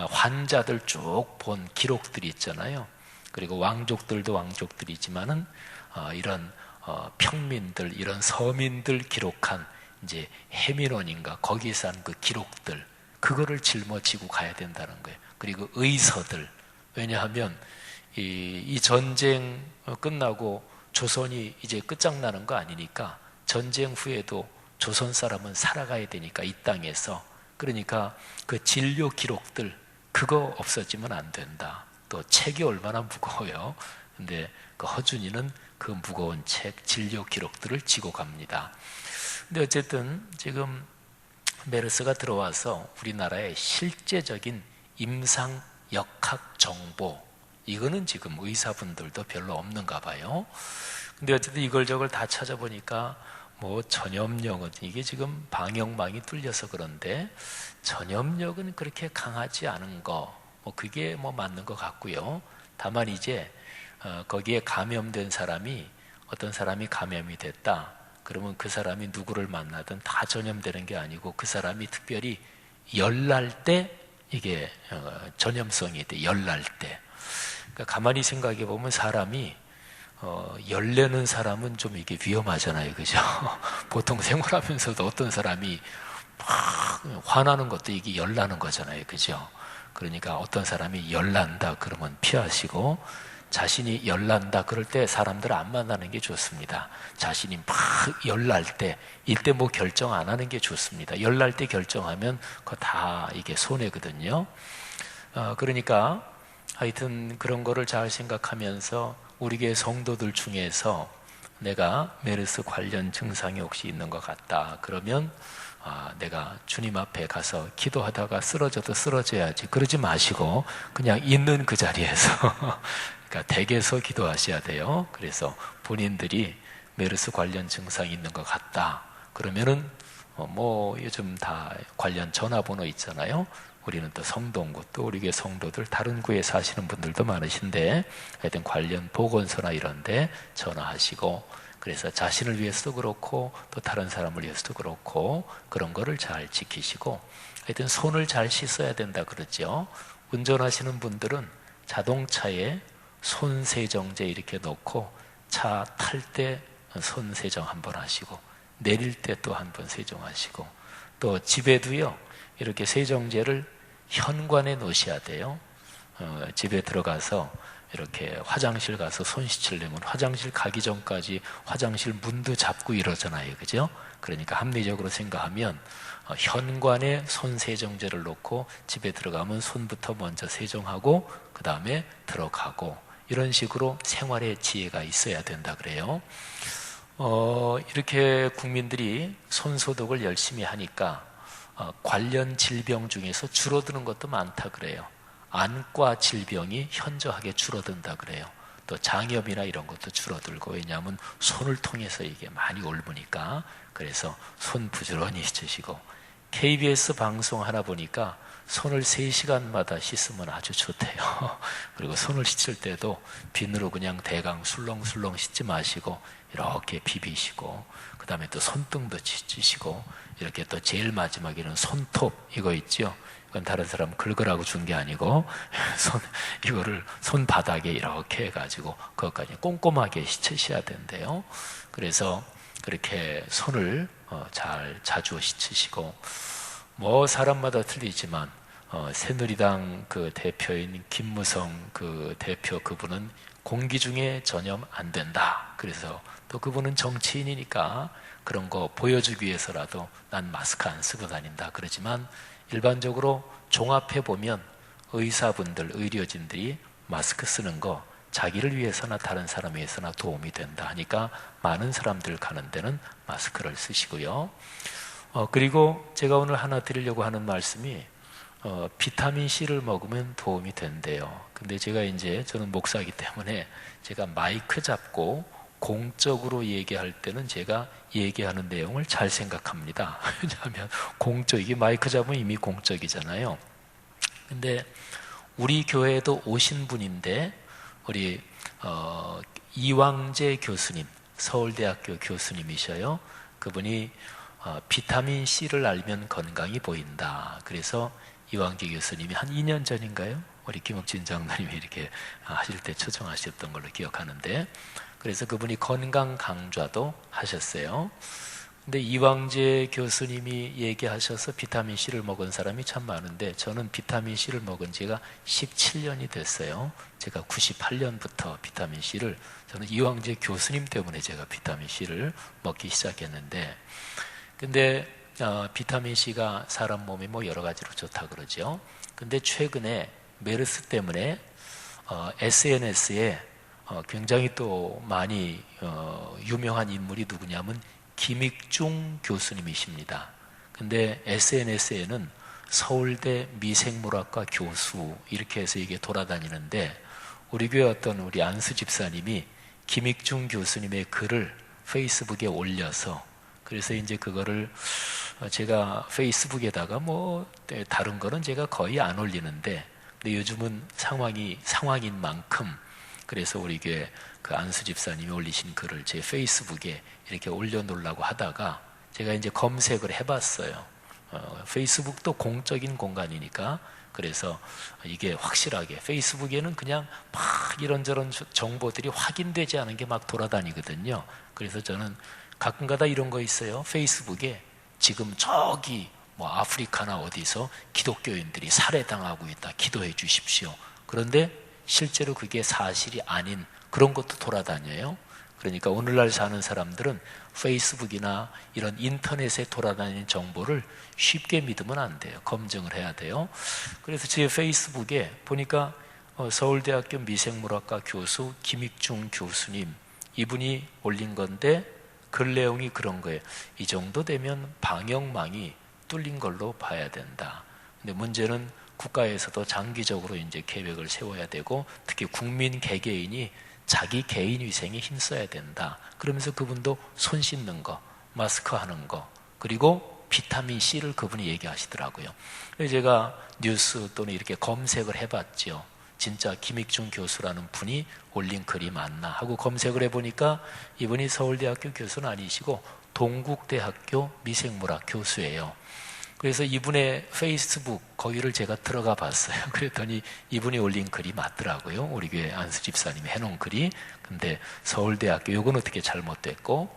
환자들 쭉 본 기록들이 있잖아요. 그리고 왕족들도 왕족들이지만은 이런 평민들, 이런 서민들 기록한 이제 해민원인가 거기에서 한 그 기록들 그거를 짊어지고 가야 된다는 거예요. 그리고 의서들 왜냐하면 이 전쟁 끝나고 조선이 이제 끝장나는 거 아니니까 전쟁 후에도 조선 사람은 살아가야 되니까 이 땅에서 그러니까 그 진료 기록들 그거 없어지면 안 된다. 또 책이 얼마나 무거워요. 근데 그 허준이는 그 무거운 책 진료 기록들을 지고 갑니다. 근데 어쨌든 지금 메르스가 들어와서 우리나라의 실제적인 임상 역학 정보 이거는 지금 의사분들도 별로 없는가 봐요. 근데 어쨌든 이걸 저걸 다 찾아보니까 뭐 전염력은 이게 지금 방역망이 뚫려서 그런데 전염력은 그렇게 강하지 않은 거 뭐 그게 뭐 맞는 것 같고요. 다만 이제 거기에 감염된 사람이 어떤 사람이 감염이 됐다. 그러면 그 사람이 누구를 만나든 다 전염되는 게 아니고 그 사람이 특별히 열날 때 이게 전염성이 돼. 열날 때. 그러니까 가만히 생각해 보면 사람이 열내는 사람은 좀 이게 위험하잖아요, 그죠? 보통 생활하면서도 어떤 사람이 막 화나는 것도 이게 열나는 거잖아요, 그죠? 그러니까 어떤 사람이 열난다 그러면 피하시고, 자신이 열난다 그럴 때 사람들을 안 만나는 게 좋습니다. 자신이 막 열날 때, 이때 뭐 결정 안 하는 게 좋습니다. 열날 때 결정하면 그거 다 이게 손해거든요. 그러니까 하여튼 그런 거를 잘 생각하면서 우리 교회 성도들 중에서 내가 메르스 관련 증상이 혹시 있는 것 같다 그러면 내가 주님 앞에 가서 기도하다가 쓰러져도 쓰러져야지 그러지 마시고 그냥 있는 그 자리에서 그러니까 댁에서 기도하셔야 돼요. 그래서 본인들이 메르스 관련 증상이 있는 것 같다 그러면은 뭐 요즘 다 관련 전화번호 있잖아요. 우리는 또 성동구, 또 우리 교회 성도들 다른 구에 사시는 분들도 많으신데 하여튼 관련 보건소나 이런 데 전화하시고, 그래서 자신을 위해서도 그렇고 또 다른 사람을 위해서도 그렇고 그런 거를 잘 지키시고, 하여튼 손을 잘 씻어야 된다 그러죠. 운전하시는 분들은 자동차에 손세정제 이렇게 넣고 차 탈 때 손세정 한번 하시고 내릴 때 또 한 번 세정하시고, 또 집에도요 이렇게 세정제를 현관에 놓으셔야 돼요. 집에 들어가서 이렇게 화장실 가서 손 씻으려면 화장실 가기 전까지 화장실 문도 잡고 이러잖아요, 그죠? 그러니까 합리적으로 생각하면 현관에 손 세정제를 놓고 집에 들어가면 손부터 먼저 세정하고 그 다음에 들어가고, 이런 식으로 생활의 지혜가 있어야 된다 그래요. 이렇게 국민들이 손 소독을 열심히 하니까 관련 질병 중에서 줄어드는 것도 많다 그래요. 안과 질병이 현저하게 줄어든다 그래요. 또 장염이나 이런 것도 줄어들고, 왜냐하면 손을 통해서 이게 많이 옮으니까. 그래서 손 부지런히 씻으시고, KBS 방송 하나 보니까 손을 3시간마다 씻으면 아주 좋대요. 그리고 손을 씻을 때도 비누로 그냥 대강 술렁술렁 씻지 마시고 이렇게 비비시고, 그 다음에 또 손등도 씻으시고, 이렇게 또 제일 마지막에는 손톱 이거 있죠. 이건 다른 사람 긁으라고 준 게 아니고 이거를 손바닥에 이렇게 해가지고 그것까지 꼼꼼하게 씻으셔야 된대요. 그래서 그렇게 손을 자주 씻으시고, 뭐 사람마다 틀리지만 새누리당 그 대표인 김무성 그 대표, 그분은 공기 중에 전염 안 된다. 그래서 또 그분은 정치인이니까 그런 거 보여주기 위해서라도 난 마스크 안 쓰고 다닌다 그러지만, 일반적으로 종합해 보면 의사분들, 의료진들이 마스크 쓰는 거 자기를 위해서나 다른 사람 위해서나 도움이 된다 하니까 많은 사람들 가는 데는 마스크를 쓰시고요. 그리고 제가 오늘 하나 드리려고 하는 말씀이 비타민C를 먹으면 도움이 된대요. 근데 제가 이제 저는 목사이기 때문에 제가 마이크 잡고 공적으로 얘기할 때는 제가 얘기하는 내용을 잘 생각합니다. 왜냐하면 이게 마이크 잡으면 이미 공적이잖아요. 근데 우리 교회에도 오신 분인데, 우리 이왕재 교수님, 서울대학교 교수님이셔요. 그분이 비타민C를 알면 건강이 보인다. 그래서 이왕재 교수님이 한 2년 전인가요? 우리 김옥진 장로님이 이렇게 하실 때 초청하셨던 걸로 기억하는데, 그래서 그분이 건강 강좌도 하셨어요. 근데 이왕재 교수님이 얘기하셔서 비타민C를 먹은 사람이 참 많은데, 저는 비타민C를 먹은 지가 17년이 됐어요. 제가 98년부터 비타민C를, 저는 이왕재 교수님 때문에 제가 비타민C를 먹기 시작했는데, 근데 비타민C가 사람 몸에 뭐 여러 가지로 좋다 그러죠. 근데 최근에 메르스 때문에 SNS에 굉장히 또 많이 유명한 인물이 누구냐면 김익중 교수님이십니다. 근데 SNS에는 서울대 미생물학과 교수 이렇게 해서 이게 돌아다니는데, 우리 교회 어떤 우리 안수 집사님이 김익중 교수님의 글을 페이스북에 올려서, 그래서 이제 그거를 제가 페이스북에다가 뭐 다른 거는 제가 거의 안 올리는데, 근데 요즘은 상황인 만큼, 그래서 우리 교회 그 안수 집사님이 올리신 글을 제 페이스북에 이렇게 올려놓으려고 하다가 제가 이제 검색을 해봤어요. 페이스북도 공적인 공간이니까 그래서 이게 확실하게 페이스북에는 그냥 막 이런저런 정보들이 확인되지 않은 게 막 돌아다니거든요. 그래서 저는 가끔가다 이런 거 있어요. 페이스북에 지금 저기 뭐 아프리카나 어디서 기독교인들이 살해당하고 있다, 기도해 주십시오. 그런데 실제로 그게 사실이 아닌 그런 것도 돌아다녀요. 그러니까 오늘날 사는 사람들은 페이스북이나 이런 인터넷에 돌아다니는 정보를 쉽게 믿으면 안 돼요. 검증을 해야 돼요. 그래서 제 페이스북에 보니까 서울대학교 미생물학과 교수 김익중 교수님, 이분이 올린 건데 글 내용이 그런 거예요. 이 정도 되면 방역망이 뚫린 걸로 봐야 된다. 근데 문제는 국가에서도 장기적으로 이제 계획을 세워야 되고, 특히 국민 개개인이 자기 개인 위생에 힘써야 된다. 그러면서 그분도 손 씻는 거, 마스크 하는 거, 그리고 비타민 C를 그분이 얘기하시더라고요. 그래서 제가 뉴스 또는 이렇게 검색을 해봤죠. 진짜 김익중 교수라는 분이 올린 글이 맞나 하고 검색을 해보니까 이분이 서울대학교 교수는 아니시고 동국대학교 미생물학 교수예요. 그래서 이분의 페이스북 거기를 제가 들어가 봤어요. 그랬더니 이분이 올린 글이 맞더라고요. 우리 교회 안수 집사님이 해놓은 글이. 근데 서울대학교 요건 어떻게 잘못됐고,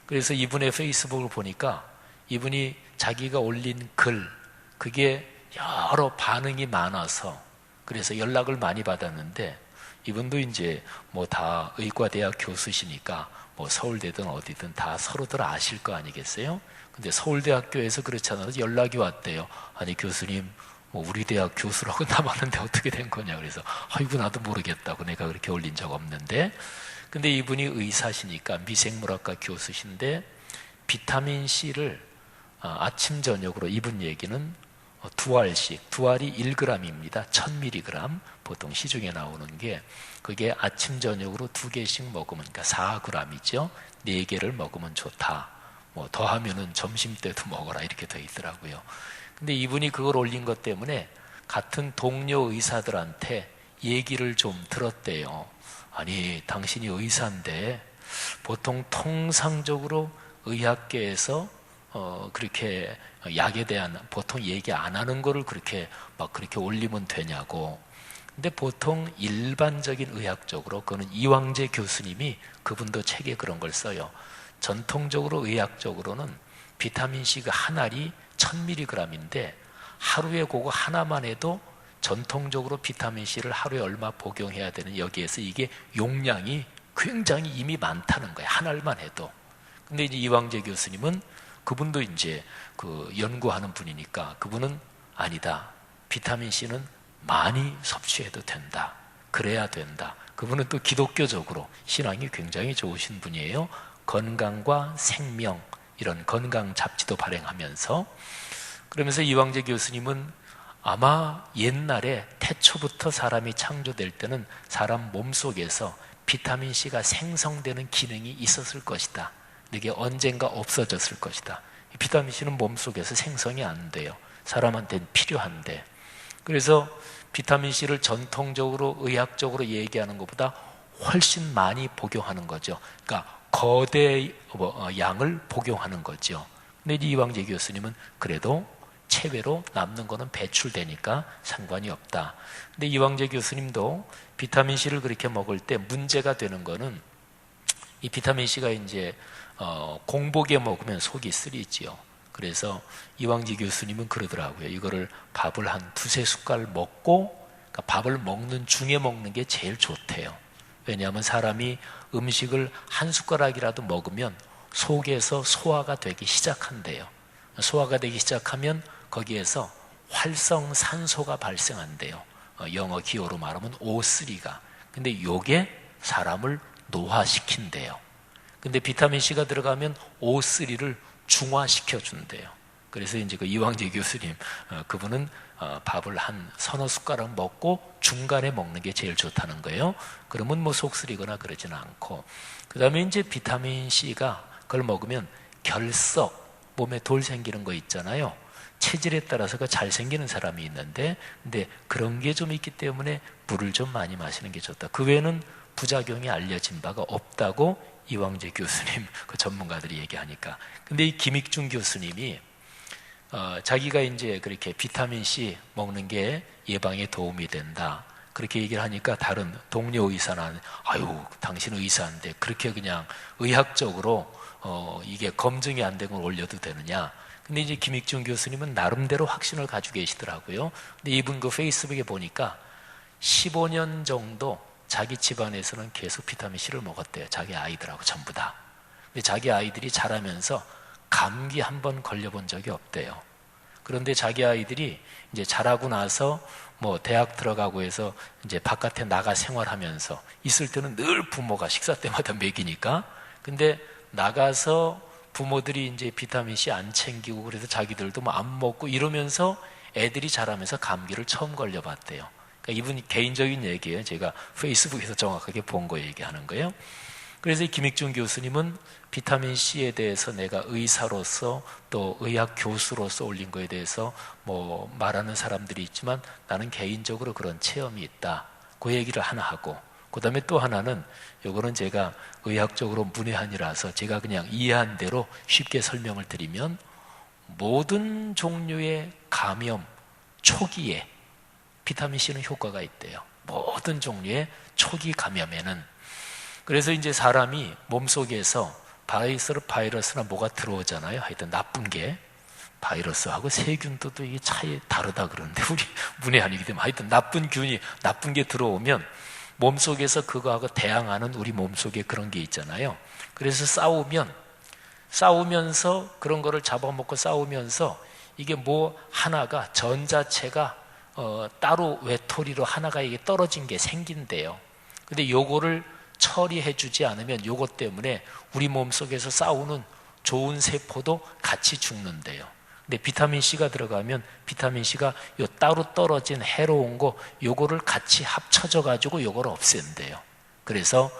그래서 이분의 페이스북을 보니까 이분이 자기가 올린 글, 그게 여러 반응이 많아서 그래서 연락을 많이 받았는데, 이분도 이제 뭐 다 의과대학 교수시니까 뭐 서울대든 어디든 다 서로들 아실 거 아니겠어요? 근데 서울대학교에서 그렇지 않아도 연락이 왔대요. 아니 교수님, 뭐 우리 대학 교수라고 남았는데 어떻게 된 거냐. 그래서 아이고 나도 모르겠다고, 내가 그렇게 올린 적 없는데. 근데 이분이 의사시니까 미생물학과 교수신데 비타민 C를 아침 저녁으로, 이분 얘기는 두 알씩, 두 알이 1g입니다. 1000mg 보통 시중에 나오는 게, 그게 아침 저녁으로 2개씩 먹으면, 그러니까 4g이죠. 4개를 먹으면 좋다. 뭐 더하면은 점심 때도 먹어라 이렇게 돼 있더라고요. 근데 이분이 그걸 올린 것 때문에 같은 동료 의사들한테 얘기를 좀 들었대요. 아니 당신이 의사인데 보통 통상적으로 의학계에서 그렇게 약에 대한 보통 얘기 안 하는 거를 그렇게 막 그렇게 올리면 되냐고. 근데 보통 일반적인 의학적으로, 그거는 이왕재 교수님이 그분도 책에 그런 걸 써요. 전통적으로 의학적으로는 비타민C가 한 알이 1000mg인데 하루에 그거 하나만 해도 전통적으로 비타민C를 하루에 얼마 복용해야 되는, 여기에서 이게 용량이 굉장히 이미 많다는 거예요. 한 알만 해도. 근데 이제 이왕재 교수님은 그분도 이제 그 연구하는 분이니까 그분은 아니다. 비타민C는 많이 섭취해도 된다. 그래야 된다. 그분은 또 기독교적으로 신앙이 굉장히 좋으신 분이에요. 건강과 생명, 이런 건강 잡지도 발행하면서. 그러면서 이왕재 교수님은 아마 옛날에 태초부터 사람이 창조될 때는 사람 몸속에서 비타민C가 생성되는 기능이 있었을 것이다. 이게 언젠가 없어졌을 것이다. 비타민C는 몸속에서 생성이 안 돼요. 사람한테는 필요한데. 그래서 비타민C를 전통적으로 의학적으로 얘기하는 것보다 훨씬 많이 복용하는 거죠. 그러니까 거대 양을 복용하는 거죠. 근데 이왕재 교수님은 그래도 체외로 남는 거는 배출되니까 상관이 없다. 근데 이왕재 교수님도 비타민C를 그렇게 먹을 때 문제가 되는 거는, 이 비타민C가 이제 공복에 먹으면 속이 쓰리지요. 그래서 이왕재 교수님은 그러더라고요. 이거를 밥을 한 2-3숟갈 먹고, 그러니까 밥을 먹는 중에 먹는 게 제일 좋대요. 왜냐하면 사람이 음식을 한 숟가락이라도 먹으면 속에서 소화가 되기 시작한대요. 소화가 되기 시작하면 거기에서 활성산소가 발생한대요. 영어 기호로 말하면 O3가. 근데 요게 사람을 노화시킨대요. 근데 비타민C가 들어가면 O3를 중화시켜준대요. 그래서 이제 그 이왕재 교수님, 그분은 밥을 한 3-4숟가락 먹고 중간에 먹는 게 제일 좋다는 거예요. 그러면 뭐 속 쓰리거나 그러지는 않고. 그 다음에 이제 비타민C가 그걸 먹으면 결석, 몸에 돌 생기는 거 있잖아요. 체질에 따라서가 잘 생기는 사람이 있는데, 근데 그런 게 좀 있기 때문에 물을 좀 많이 마시는 게 좋다. 그 외에는 부작용이 알려진 바가 없다고 이왕재 교수님, 그 전문가들이 얘기하니까. 근데 이 김익중 교수님이 자기가 이제 그렇게 비타민 C 먹는 게 예방에 도움이 된다. 그렇게 얘기를 하니까 다른 동료 의사는 아유, 당신 의사인데 그렇게 그냥 의학적으로 이게 검증이 안 된 걸 올려도 되느냐. 근데 이제 김익중 교수님은 나름대로 확신을 가지고 계시더라고요. 근데 이분 그 페이스북에 보니까 15년 정도 자기 집안에서는 계속 비타민C를 먹었대요. 자기 아이들하고 전부 다. 근데 자기 아이들이 자라면서 감기 한 번 걸려본 적이 없대요. 그런데 자기 아이들이 이제 자라고 나서 뭐 대학 들어가고 해서 이제 바깥에 나가 생활하면서 있을 때는 늘 부모가 식사 때마다 먹이니까, 근데 나가서 부모들이 이제 비타민C 안 챙기고 그래서 자기들도 뭐 안 먹고 이러면서 애들이 자라면서 감기를 처음 걸려봤대요. 그러니까 이분 개인적인 얘기예요. 제가 페이스북에서 정확하게 본 거 얘기하는 거예요. 그래서 김익중 교수님은 비타민C에 대해서 내가 의사로서 또 의학 교수로서 올린 거에 대해서 뭐 말하는 사람들이 있지만 나는 개인적으로 그런 체험이 있다. 그 얘기를 하나 하고, 그 다음에 또 하나는 요거는 제가 의학적으로 문외한이라서 제가 그냥 이해한 대로 쉽게 설명을 드리면, 모든 종류의 감염 초기에 비타민C는 효과가 있대요. 모든 종류의 초기 감염에는. 그래서 이제 사람이 몸속에서 바이러스나 뭐가 들어오잖아요. 하여튼 나쁜 게, 바이러스하고 세균도 또 이게 차이 다르다 그러는데 우리 문외한이기 때문에 하여튼 나쁜 게 들어오면 몸속에서 그거하고 대항하는 우리 몸속에 그런 게 있잖아요. 그래서 싸우면서 그런 거를 잡아먹고 싸우면서 이게 뭐 하나가 전자체가 따로 외톨이로 하나가 이게 떨어진 게 생긴대요. 근데 요거를 처리해 주지 않으면 요것 때문에 우리 몸속에서 싸우는 좋은 세포도 같이 죽는데요. 근데 비타민C가 들어가면 비타민C가 요 따로 떨어진 해로운 거 요거를 같이 합쳐져 가지고 요거를 없앤대요. 그래서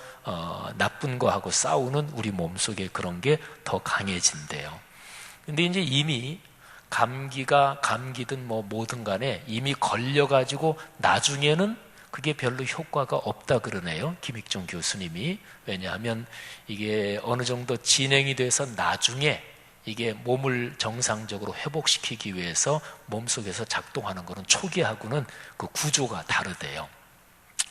나쁜 거하고 싸우는 우리 몸속에 그런 게 더 강해진대요. 근데 이제 이미 감기든 뭐 뭐든 간에 이미 걸려 가지고 나중에는 그게 별로 효과가 없다 그러네요. 김익중 교수님이. 왜냐하면 이게 어느 정도 진행이 돼서 나중에 이게 몸을 정상적으로 회복시키기 위해서 몸속에서 작동하는 거는 초기하고는 그 구조가 다르대요.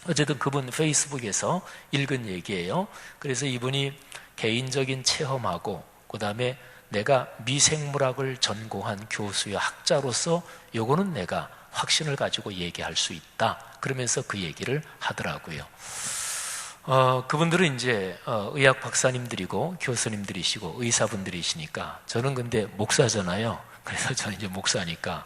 어쨌든 그분 페이스북에서 읽은 얘기예요. 그래서 이분이 개인적인 체험하고 그 다음에 내가 미생물학을 전공한 교수의 학자로서 요거는 내가 확신을 가지고 얘기할 수 있다. 그러면서 그 얘기를 하더라고요. 그분들은 이제 의학 박사님들이고 교수님들이시고 의사분들이시니까, 저는 근데 목사잖아요. 그래서 저는 이제 목사니까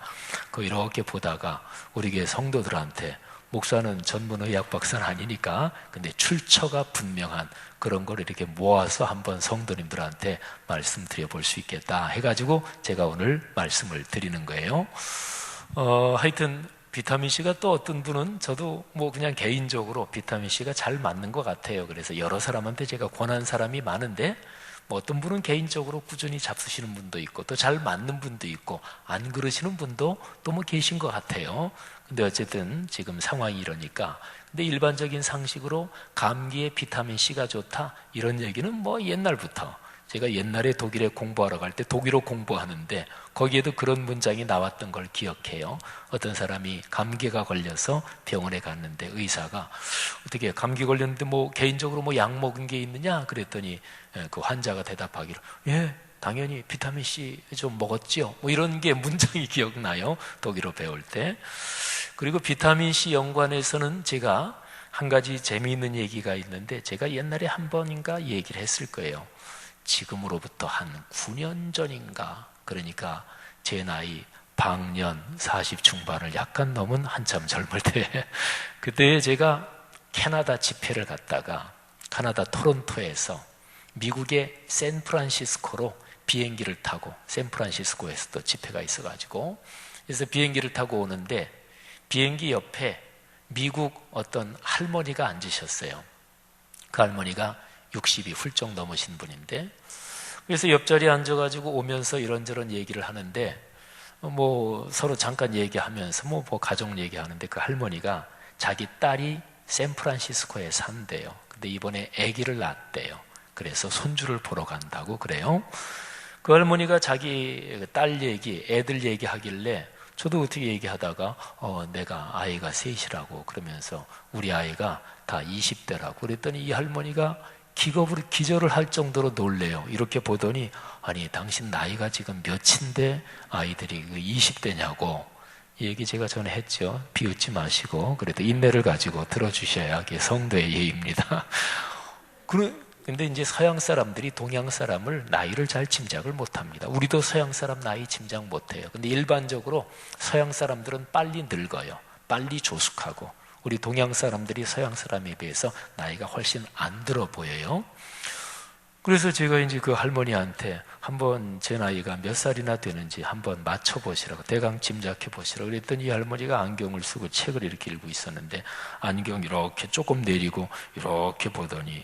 이렇게 보다가 우리 교회 성도들한테, 목사는 전문 의학 박사는 아니니까 근데 출처가 분명한 그런 걸 이렇게 모아서 한번 성도님들한테 말씀드려 볼 수 있겠다 해가지고 제가 오늘 말씀을 드리는 거예요. 하여튼 비타민C가 또 어떤 분은, 저도 뭐 그냥 개인적으로 비타민C가 잘 맞는 것 같아요. 그래서 여러 사람한테 제가 권한 사람이 많은데, 뭐 어떤 분은 개인적으로 꾸준히 잡수시는 분도 있고 또 잘 맞는 분도 있고 안 그러시는 분도 또 뭐 계신 것 같아요. 근데 어쨌든 지금 상황이 이러니까, 근데 일반적인 상식으로 감기에 비타민C가 좋다 이런 얘기는 뭐 옛날부터, 제가 옛날에 독일에 공부하러 갈 때 독일어 공부하는데 거기에도 그런 문장이 나왔던 걸 기억해요. 어떤 사람이 감기가 걸려서 병원에 갔는데 의사가 어떻게 감기 걸렸는데 뭐 개인적으로 뭐 약 먹은 게 있느냐 그랬더니 그 환자가 대답하기를 예, 당연히 비타민C 좀 먹었지요. 뭐 이런 게 문장이 기억나요. 독일어 배울 때. 그리고 비타민C 연관해서는 제가 한 가지 재미있는 얘기가 있는데, 제가 옛날에 한 번인가 얘기를 했을 거예요. 지금으로부터 한 9년 전인가, 그러니까 제 나이 방년 40 중반을 약간 넘은 한참 젊을 때, 그때 제가 캐나다 집회를 갔다가 카나다 토론토에서 미국의 샌프란시스코로 비행기를 타고, 샌프란시스코에서 또 집회가 있어가지고, 그래서 비행기를 타고 오는데 비행기 옆에 미국 어떤 할머니가 앉으셨어요. 그 할머니가 60이 훌쩍 넘으신 분인데, 그래서 옆자리에 앉아가지고 오면서 이런저런 얘기를 하는데, 뭐 서로 잠깐 얘기하면서 뭐 가족 얘기하는데, 그 할머니가 자기 딸이 샌프란시스코에 산대요. 근데 이번에 아기를 낳았대요. 그래서 손주를 보러 간다고 그래요. 그 할머니가 자기 딸 얘기, 애들 얘기하길래 저도 어떻게 얘기하다가 내가 아이가 셋이라고 그러면서 우리 아이가 다 20대라고 그랬더니 이 할머니가 기절을 할 정도로 놀래요. 이렇게 보더니 아니 당신 나이가 지금 몇인데 아이들이 20대냐고. 이 얘기 제가 전에 했죠. 비웃지 마시고 그래도 인내를 가지고 들어주셔야 이게 성도의 예입니다. 근데 이제 서양 사람들이 동양 사람을 나이를 잘 짐작을 못합니다. 우리도 서양 사람 나이 짐작 못해요. 근데 일반적으로 서양 사람들은 빨리 늙어요. 빨리 조숙하고 우리 동양 사람들이 서양 사람에 비해서 나이가 훨씬 안 들어 보여요. 그래서 제가 이제 그 할머니한테 한번 제 나이가 몇 살이나 되는지 한번 맞춰보시라고 대강 짐작해 보시라고 그랬더니 이 할머니가 안경을 쓰고 책을 이렇게 읽고 있었는데 안경 이렇게 조금 내리고 이렇게 보더니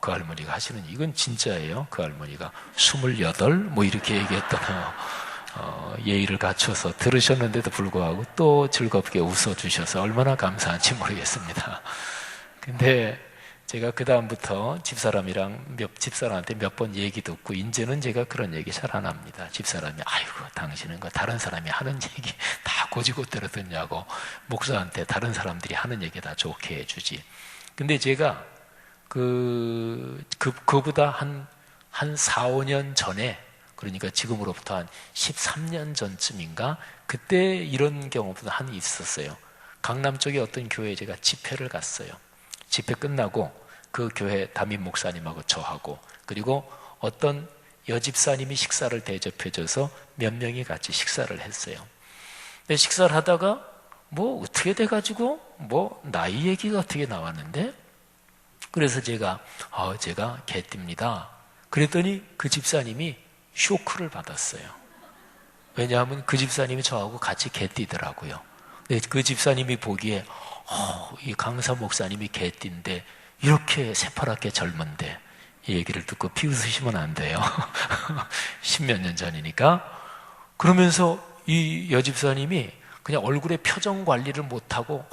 그 할머니가 하시는 이건 진짜예요. 그 할머니가 28 뭐 이렇게 얘기했던 예의를 갖춰서 들으셨는데도 불구하고 또 즐겁게 웃어주셔서 얼마나 감사한지 모르겠습니다. 근데 제가 그 다음부터 집사람한테 몇 번 얘기 듣고 이제는 제가 그런 얘기 잘 안 합니다. 집사람이 아이고 당신은 다른 사람이 하는 얘기 다 고지고대로 듣냐고 목사한테 다른 사람들이 하는 얘기 다 좋게 해주지. 근데 제가 그보다 한 4, 5년 전에 그러니까 지금으로부터 한 13년 전쯤인가 그때 이런 경우도 한 있었어요. 강남 쪽에 어떤 교회에 제가 집회를 갔어요. 집회 끝나고 그 교회 담임 목사님하고 저하고 그리고 어떤 여집사님이 식사를 대접해줘서 몇 명이 같이 식사를 했어요. 근데 식사를 하다가 뭐 어떻게 돼가지고 뭐 나이 얘기가 어떻게 나왔는데 그래서 제가 개띠입니다. 그랬더니 그 집사님이 쇼크를 받았어요. 왜냐하면 그 집사님이 저하고 같이 개띠더라고요. 근데 그 집사님이 보기에 이 강사 목사님이 개띠인데 이렇게 새파랗게 젊은데 이 얘기를 듣고 비웃으시면 안 돼요. 10몇 년 전이니까. 그러면서 이 여집사님이 그냥 얼굴에 표정 관리를 못하고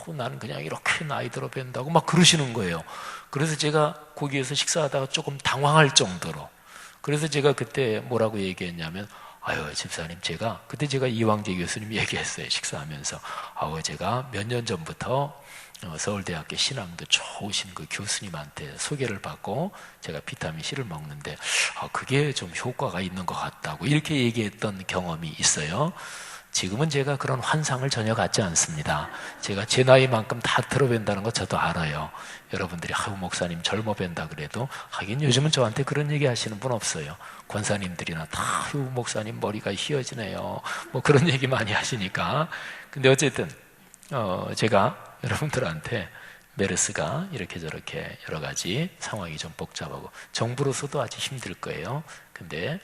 나는 그냥 이렇게 나이 들어 뵌다고 막 그러시는 거예요. 그래서 제가 거기에서 식사하다가 조금 당황할 정도로 그래서 제가 그때 뭐라고 얘기했냐면 아유 집사님 그때 제가 이왕재 교수님 얘기했어요. 식사하면서 제가 몇 년 전부터 서울대학교 신앙도 좋으신 그 교수님한테 소개를 받고 제가 비타민C를 먹는데 그게 좀 효과가 있는 것 같다고 이렇게 얘기했던 경험이 있어요. 지금은 제가 그런 환상을 전혀 갖지 않습니다. 제가 제 나이만큼 다 들어뵌다는 거 저도 알아요. 여러분들이 목사님 젊어 뵌다 그래도 하긴 요즘은 저한테 그런 얘기 하시는 분 없어요. 권사님들이나 다 목사님 머리가 휘어지네요. 뭐 그런 얘기 많이 하시니까. 근데 어쨌든 제가 여러분들한테 메르스가 이렇게 저렇게 여러 가지 상황이 좀 복잡하고 정부로서도 아주 힘들 거예요. 근데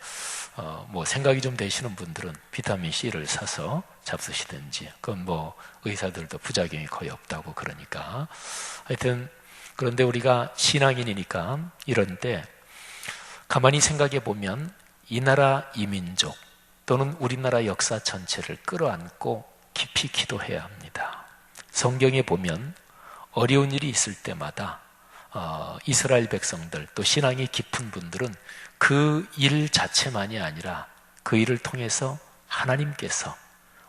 뭐 생각이 좀 되시는 분들은 비타민C를 사서 잡수시든지 그건 뭐 의사들도 부작용이 거의 없다고 그러니까 하여튼 그런데 우리가 신앙인이니까 이런 때 가만히 생각해 보면 이 나라 이 민족 또는 우리나라 역사 전체를 끌어안고 깊이 기도해야 합니다. 성경에 보면 어려운 일이 있을 때마다 이스라엘 백성들 또 신앙이 깊은 분들은 그 일 자체만이 아니라 그 일을 통해서 하나님께서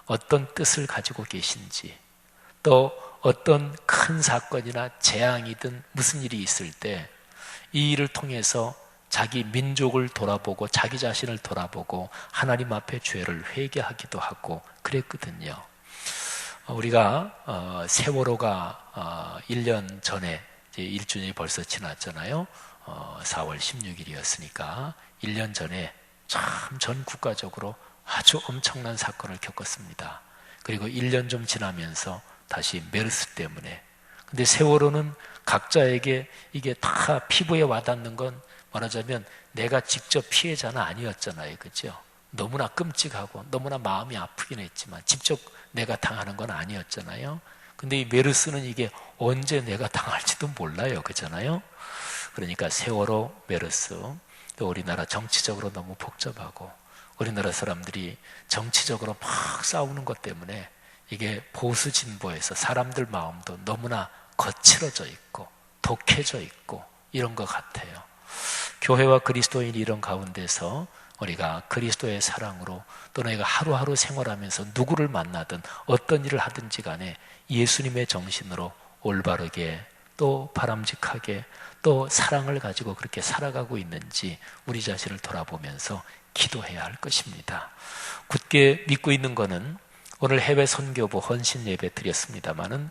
어떤 뜻을 가지고 계신지 또 어떤 큰 사건이나 재앙이든 무슨 일이 있을 때 이 일을 통해서 자기 민족을 돌아보고 자기 자신을 돌아보고 하나님 앞에 죄를 회개하기도 하고 그랬거든요. 우리가 세월호가 1년 전에 이제 1주년이 벌써 지났잖아요. 4월 16일이었으니까 1년 전에 참 전 국가적으로 아주 엄청난 사건을 겪었습니다. 그리고 1년 좀 지나면서 다시 메르스 때문에. 근데 세월호는 각자에게 이게 다 피부에 와닿는 건 말하자면 내가 직접 피해자는 아니었잖아요. 그죠? 너무나 끔찍하고 너무나 마음이 아프긴 했지만 직접 내가 당하는 건 아니었잖아요. 근데 이 메르스는 이게 언제 내가 당할지도 몰라요. 그렇잖아요? 그러니까 세월호, 메르스, 또 우리나라 정치적으로 너무 복잡하고 우리나라 사람들이 정치적으로 막 싸우는 것 때문에 이게 보수 진보에서 사람들 마음도 너무나 거칠어져 있고 독해져 있고 이런 것 같아요. 교회와 그리스도인이 이런 가운데서 우리가 그리스도의 사랑으로 또 내가 하루하루 생활하면서 누구를 만나든 어떤 일을 하든지 간에 예수님의 정신으로 올바르게 또 바람직하게 또 사랑을 가지고 그렇게 살아가고 있는지 우리 자신을 돌아보면서 기도해야 할 것입니다. 굳게 믿고 있는 것은 오늘 해외 선교부 헌신 예배 드렸습니다마는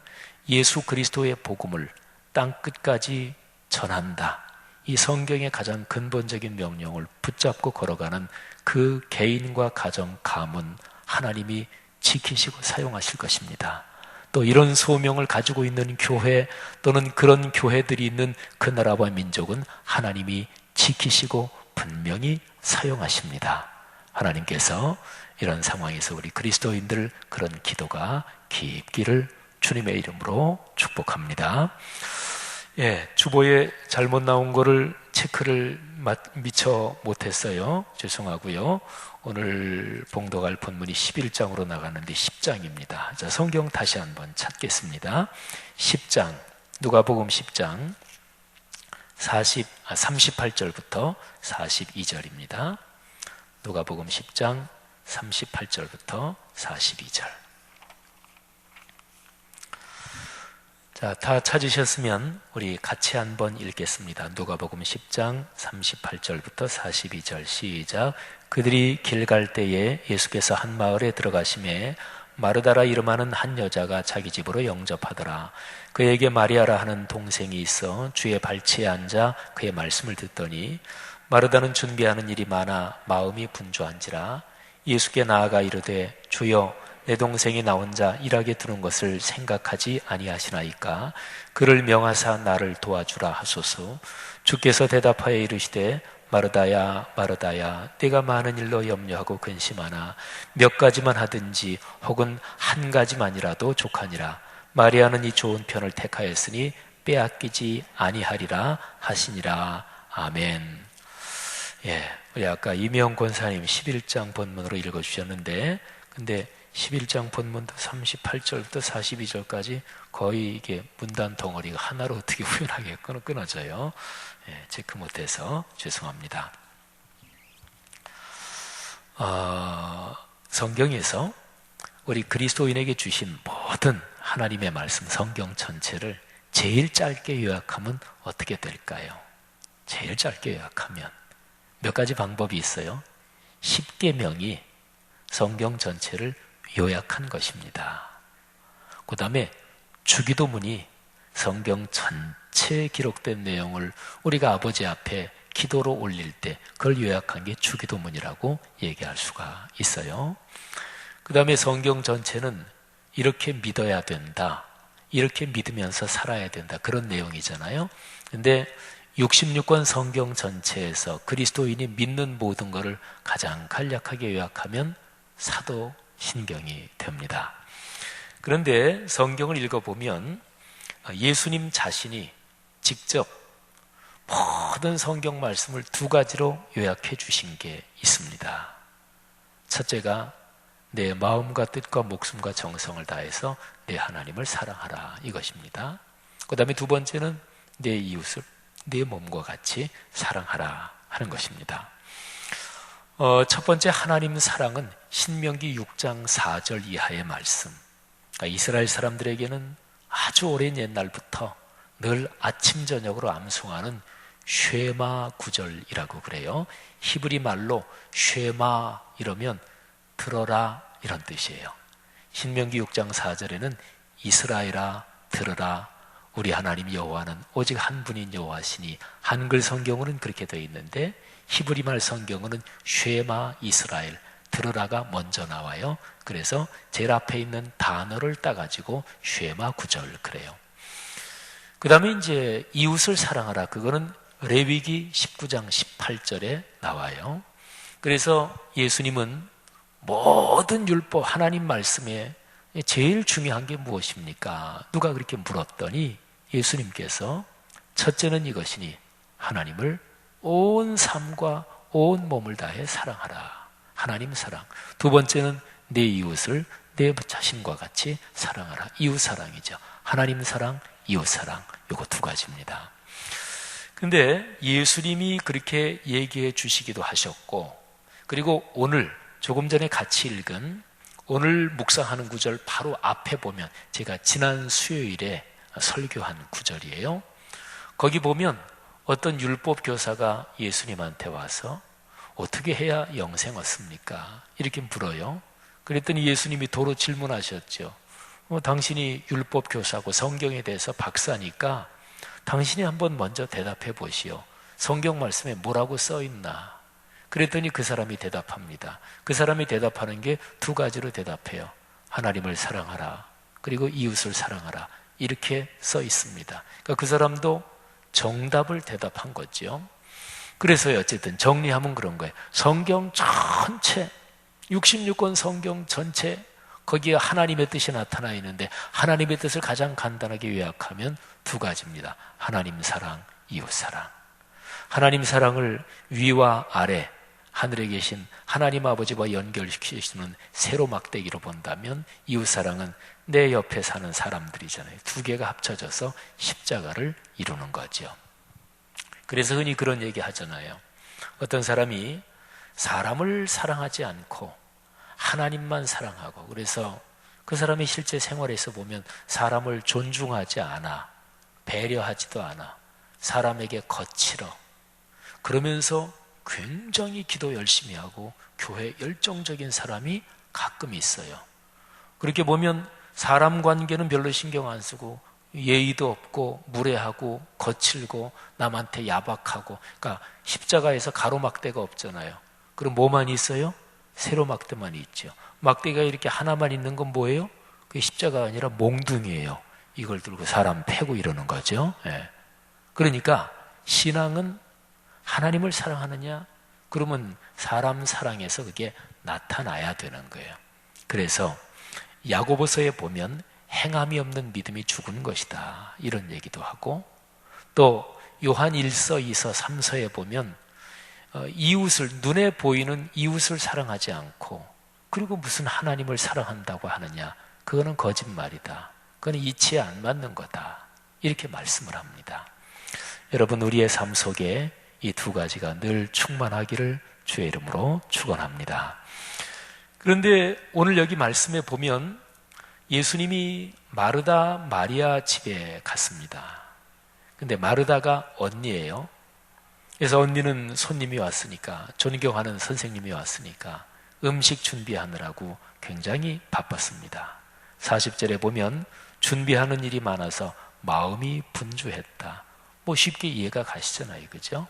예수 그리스도의 복음을 땅끝까지 전한다. 이 성경의 가장 근본적인 명령을 붙잡고 걸어가는 그 개인과 가정, 가문 하나님이 지키시고 사용하실 것입니다. 또 이런 소명을 가지고 있는 교회 또는 그런 교회들이 있는 그 나라와 민족은 하나님이 지키시고 분명히 사용하십니다. 하나님께서 이런 상황에서 우리 그리스도인들 그런 기도가 깊기를 주님의 이름으로 축복합니다. 주보에 잘못 나온 거를 체크를 미처 못했어요. 죄송하고요. 오늘 봉독할 본문이 11장으로 나갔는데 10장입니다. 자, 성경 다시 한번 찾겠습니다. 10장, 누가복음 10장 38절부터 42절입니다. 누가복음 10장 38절부터 42절. 자, 다 찾으셨으면 우리 같이 한번 읽겠습니다. 누가복음 10장 38절부터 42절 시작. 그들이 길 갈 때에 예수께서 한 마을에 들어가심에 마르다라 이름하는 한 여자가 자기 집으로 영접하더라. 그에게 마리아라 하는 동생이 있어 주의 발치에 앉아 그의 말씀을 듣더니 마르다는 준비하는 일이 많아 마음이 분주한지라. 예수께 나아가 이르되 주여 내 동생이 나 혼자 일하게 두는 것을 생각하지 아니하시나이까. 그를 명하사 나를 도와주라 하소서. 주께서 대답하여 이르시되 마르다야 마르다야 내가 많은 일로 염려하고 근심하나 몇 가지만 하든지 혹은 한 가지만이라도 족하니라. 마리아는 이 좋은 편을 택하였으니 빼앗기지 아니하리라 하시니라. 아멘. 우리 아까 이명 권사님 11장 본문으로 읽어주셨는데 근데 11장 본문도 38절부터 42절까지 거의 이게 문단 덩어리가 하나로 어떻게 우연하게 끊어져요. 체크 못해서 죄송합니다. 성경에서 우리 그리스도인에게 주신 모든 하나님의 말씀 성경 전체를 제일 짧게 요약하면 어떻게 될까요? 제일 짧게 요약하면 몇 가지 방법이 있어요. 10계명이 성경 전체를 요약한 것입니다. 그 다음에 주기도문이 성경 전체에 기록된 내용을 우리가 아버지 앞에 기도로 올릴 때 그걸 요약한 게 주기도문이라고 얘기할 수가 있어요. 그 다음에 성경 전체는 이렇게 믿어야 된다, 이렇게 믿으면서 살아야 된다, 그런 내용이잖아요. 근데 66권 성경 전체에서 그리스도인이 믿는 모든 것을 가장 간략하게 요약하면 사도 신경이 됩니다. 그런데 성경을 읽어보면 예수님 자신이 직접 모든 성경 말씀을 두 가지로 요약해 주신 게 있습니다. 첫째가 내 마음과 뜻과 목숨과 정성을 다해서 내 하나님을 사랑하라, 이것입니다. 그 다음에 두 번째는 내 이웃을 내 몸과 같이 사랑하라 하는 것입니다. 첫 번째 하나님 사랑은 신명기 6장 4절 이하의 말씀. 그러니까 이스라엘 사람들에게는 아주 오랜 옛날부터 늘 아침 저녁으로 암송하는 쉐마 구절이라고 그래요. 히브리 말로 쉐마 이러면 들어라 이런 뜻이에요. 신명기 6장 4절에는 이스라엘아 들으라, 우리 하나님 여호와는 오직 한 분인 여호와시니, 한글 성경으로는 그렇게 되어 있는데 히브리 말 성경으로는 쉐마 이스라엘, 들으라가 먼저 나와요. 그래서 제일 앞에 있는 단어를 따가지고 쉐마 구절 그래요. 그 다음에 이제 이웃을 사랑하라, 그거는 레위기 19장 18절에 나와요. 그래서 예수님은 모든 율법 하나님 말씀에 제일 중요한 게 무엇입니까? 누가 그렇게 물었더니 예수님께서 첫째는 이것이니 하나님을 온 삶과 온 몸을 다해 사랑하라, 하나님 사랑. 두 번째는 내 이웃을 내 자신과 같이 사랑하라, 이웃 사랑이죠. 하나님 사랑, 이웃 사랑, 요거 두 가지입니다. 근데 예수님이 그렇게 얘기해 주시기도 하셨고, 그리고 오늘 조금 전에 같이 읽은 오늘 묵상하는 구절 바로 앞에 보면, 제가 지난 수요일에 설교한 구절이에요. 거기 보면 어떤 율법 교사가 예수님한테 와서 어떻게 해야 영생 얻습니까? 이렇게 물어요. 그랬더니 예수님이 도로 질문하셨죠. 당신이 율법 교사고 성경에 대해서 박사니까 당신이 한번 먼저 대답해 보시오. 성경 말씀에 뭐라고 써 있나? 그랬더니 그 사람이 대답합니다. 그 사람이 대답하는 게 두 가지로 대답해요. 하나님을 사랑하라, 그리고 이웃을 사랑하라, 이렇게 써 있습니다. 그러니까 그 사람도 정답을 대답한 거죠. 그래서 어쨌든 정리하면 그런 거예요. 성경 전체, 66권 성경 전체, 거기에 하나님의 뜻이 나타나 있는데 하나님의 뜻을 가장 간단하게 요약하면 두 가지입니다. 하나님 사랑, 이웃 사랑. 하나님 사랑을 위와 아래, 하늘에 계신 하나님 아버지와 연결시키시는 세로 막대기로 본다면, 이웃 사랑은 내 옆에 사는 사람들이잖아요. 두 개가 합쳐져서 십자가를 이루는 거죠. 그래서 흔히 그런 얘기 하잖아요. 어떤 사람이 사람을 사랑하지 않고 하나님만 사랑하고, 그래서 그 사람이 실제 생활에서 보면 사람을 존중하지 않아, 배려하지도 않아, 사람에게 거칠어, 그러면서 굉장히 기도 열심히 하고 교회 열정적인 사람이 가끔 있어요. 그렇게 보면 사람 관계는 별로 신경 안 쓰고 예의도 없고 무례하고 거칠고 남한테 야박하고, 그러니까 십자가에서 가로막대가 없잖아요. 그럼 뭐만 있어요? 세로막대만 있죠. 막대가 이렇게 하나만 있는 건 뭐예요? 그게 십자가가 아니라 몽둥이에요. 이걸 들고 사람 패고 이러는 거죠. 예. 그러니까 신앙은 하나님을 사랑하느냐? 그러면 사람 사랑에서 그게 나타나야 되는 거예요. 그래서 야고보서에 보면 행함이 없는 믿음이 죽은 것이다, 이런 얘기도 하고, 또 요한 1서, 2서, 3서에 보면 이웃을, 눈에 보이는 이웃을 사랑하지 않고 그리고 무슨 하나님을 사랑한다고 하느냐, 그거는 거짓말이다, 그건 이치에 안 맞는 거다, 이렇게 말씀을 합니다. 여러분, 우리의 삶 속에 이 두 가지가 늘 충만하기를 주의 이름으로 축원합니다. 그런데 오늘 여기 말씀에 보면 예수님이 마르다 마리아 집에 갔습니다. 근데 마르다가 언니예요. 그래서 언니는 손님이 왔으니까, 존경하는 선생님이 왔으니까 음식 준비하느라고 굉장히 바빴습니다. 40절에 보면 준비하는 일이 많아서 마음이 분주했다. 뭐 쉽게 이해가 가시잖아요, 그죠?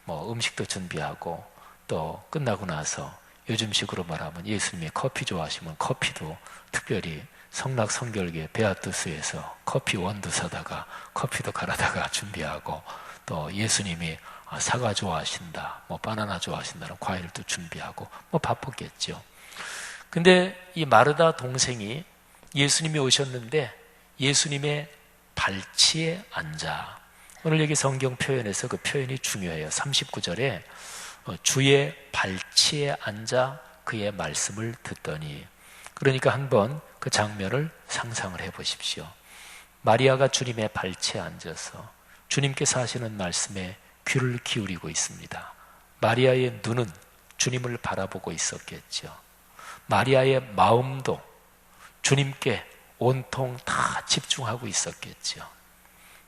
뭐 음식도 준비하고, 또 끝나고 나서 요즘식으로 말하면 예수님이 커피 좋아하시면 커피도 특별히 성락 성결계 베아투스에서 커피 원두 사다가 커피도 갈아다가 준비하고, 또 예수님이 사과 좋아하신다, 뭐 바나나 좋아하신다는 과일도 준비하고, 뭐 바쁘겠죠. 근데 이 마르다 동생이 예수님이 오셨는데 예수님의 발치에 앉아, 오늘 여기 성경 표현에서 그 표현이 중요해요. 39절에 주의 발치에 앉아 그의 말씀을 듣더니, 그러니까 한번 그 장면을 상상을 해 보십시오. 마리아가 주님의 발치에 앉아서 주님께서 하시는 말씀에 귀를 기울이고 있습니다. 마리아의 눈은 주님을 바라보고 있었겠죠. 마리아의 마음도 주님께 온통 다 집중하고 있었겠죠.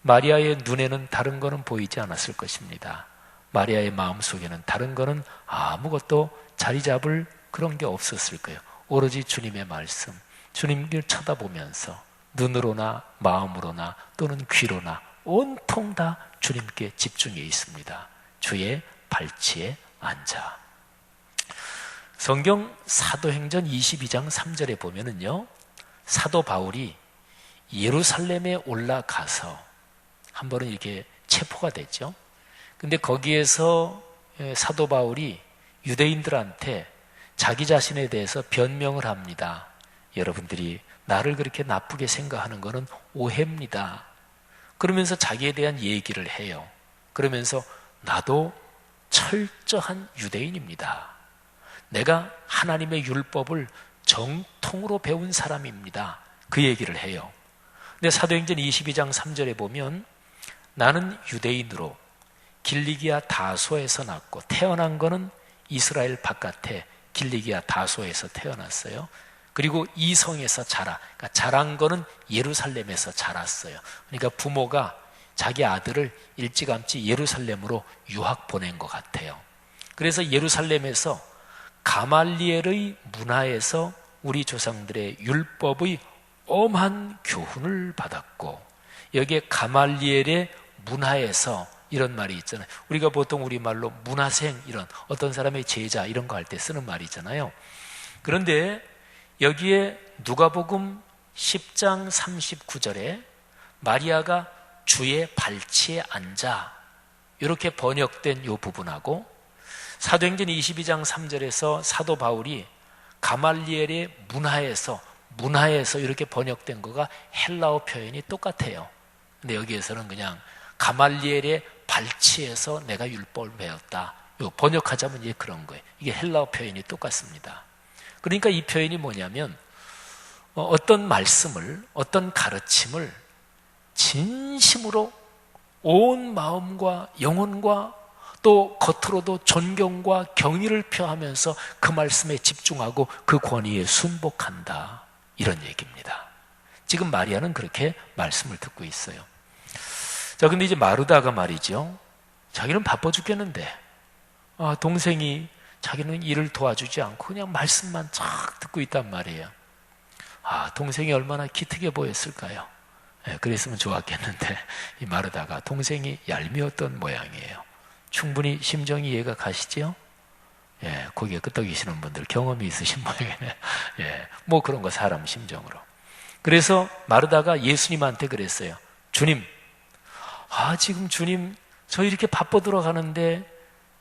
마리아의 눈에는 다른 거는 보이지 않았을 것입니다. 마리아의 마음 속에는 다른 거는 아무것도 자리 잡을 그런 게 없었을 거예요. 오로지 주님의 말씀, 주님을 쳐다보면서 눈으로나 마음으로나 또는 귀로나 온통 다 주님께 집중해 있습니다. 주의 발치에 앉아. 성경 사도행전 22장 3절에 보면은요, 사도 바울이 예루살렘에 올라가서 한 번은 이렇게 체포가 됐죠. 근데 거기에서 사도 바울이 유대인들한테 자기 자신에 대해서 변명을 합니다. 여러분들이 나를 그렇게 나쁘게 생각하는 것은 오해입니다. 그러면서 자기에 대한 얘기를 해요. 그러면서 나도 철저한 유대인입니다. 내가 하나님의 율법을 정통으로 배운 사람입니다. 그 얘기를 해요. 근데 사도행전 22장 3절에 보면 나는 유대인으로 길리기아 다소에서 낳고 태어난 거는 이스라엘 바깥에 길리기아 다소에서 태어났어요. 그리고 이 성에서 그러니까 자란 거는 예루살렘에서 자랐어요. 그러니까 부모가 자기 아들을 일찌감치 예루살렘으로 유학 보낸 것 같아요. 그래서 예루살렘에서 가말리엘의 문화에서 우리 조상들의 율법의 엄한 교훈을 받았고, 여기에 가말리엘의 문화에서 이런 말이 있잖아요. 우리가 보통 우리말로 문화생, 이런 어떤 사람의 제자 이런 거 할 때 쓰는 말이 있잖아요. 그런데 여기에 누가복음 10장 39절에 마리아가 주의 발치에 앉아, 이렇게 번역된 이 부분하고 사도행전 22장 3절에서 사도 바울이 가말리엘의 문화에서 이렇게 번역된 거가 헬라어 표현이 똑같아요. 근데 여기에서는 그냥 가말리엘의 발치에서 내가 율법을 배웠다, 요 번역하자면 이제 그런 거예요. 이게 헬라어 표현이 똑같습니다. 그러니까 이 표현이 뭐냐면 어떤 말씀을, 어떤 가르침을 진심으로 온 마음과 영혼과 또 겉으로도 존경과 경의를 표하면서 그 말씀에 집중하고 그 권위에 순복한다, 이런 얘기입니다. 지금 마리아는 그렇게 말씀을 듣고 있어요. 자, 근데 이제 마르다가 말이죠, 자기는 바빠 죽겠는데 동생이 자기는 일을 도와주지 않고 그냥 말씀만 쫙 듣고 있단 말이에요. 동생이 얼마나 기특해 보였을까요? 그랬으면 좋았겠는데 이 마르다가 동생이 얄미웠던 모양이에요. 충분히 심정이 이해가 가시죠? 거기에 끄떡이시는 분들 경험이 있으신 모양이네. 뭐 그런 거, 사람 심정으로. 그래서 마르다가 예수님한테 그랬어요. 주님, 지금 주님 저 이렇게 바빠 들어가는데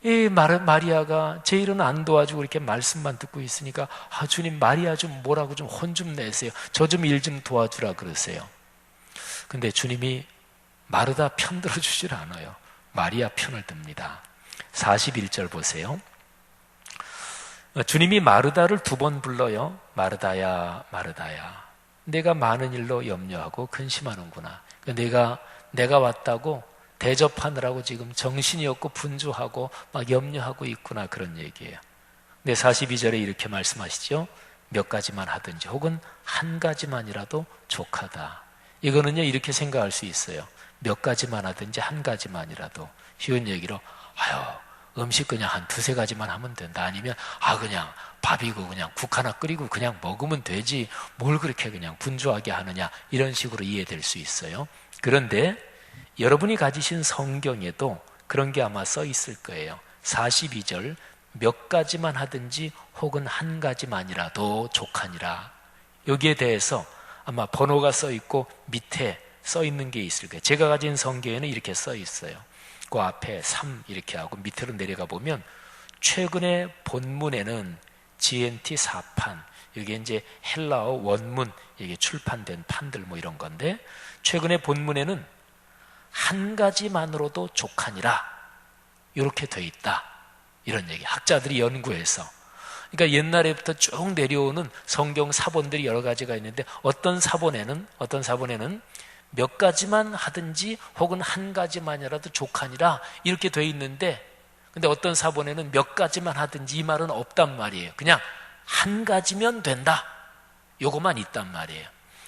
이 마리아가 제 일은 안 도와주고 이렇게 말씀만 듣고 있으니까 주님, 마리아 좀 뭐라고 좀 혼 좀 내세요. 저 좀 일 좀 도와주라 그러세요. 근데 주님이 마르다 편 들어주질 않아요. 마리아 편을 듭니다. 41절 보세요. 주님이 마르다를 2번 불러요. 마르다야, 마르다야, 내가 많은 일로 염려하고 근심하는구나. 내가 왔다고 대접하느라고 지금 정신이 없고 분주하고 막 염려하고 있구나, 그런 얘기예요. 근데 42절에 이렇게 말씀하시죠. 몇 가지만 하든지 혹은 한 가지만이라도 족하다. 이거는요, 이렇게 생각할 수 있어요. 몇 가지만 하든지 한 가지만이라도. 쉬운 얘기로 음식 그냥 한 2-3가지만 하면 된다. 아니면 그냥 밥이고 그냥 국 하나 끓이고 그냥 먹으면 되지, 뭘 그렇게 그냥 분주하게 하느냐, 이런 식으로 이해될 수 있어요. 그런데 여러분이 가지신 성경에도 그런 게 아마 써 있을 거예요. 42절, 몇 가지만 하든지 혹은 한 가지만이라도 족하니라. 여기에 대해서 아마 번호가 써 있고 밑에 써 있는 게 있을 거예요. 제가 가진 성경에는 이렇게 써 있어요. 그 앞에 3 이렇게 하고 밑으로 내려가 보면 최근에 본문에는 GNT 4판, 이게 이제 헬라어 원문, 이게 출판된 판들 뭐 이런 건데, 최근에 본문에는 한 가지만으로도 족하니라, 이렇게 돼 있다, 이런 얘기. 학자들이 연구해서. 그러니까 옛날에부터 쭉 내려오는 성경 사본들이 여러 가지가 있는데, 어떤 사본에는 몇 가지만 하든지 혹은 한 가지만이라도 족하니라, 이렇게 돼 있는데, 근데 어떤 사본에는 몇 가지만 하든지 이 말은 없단 말이에요. 그냥 한 가지면 된다, 요거만 있단 말이에요.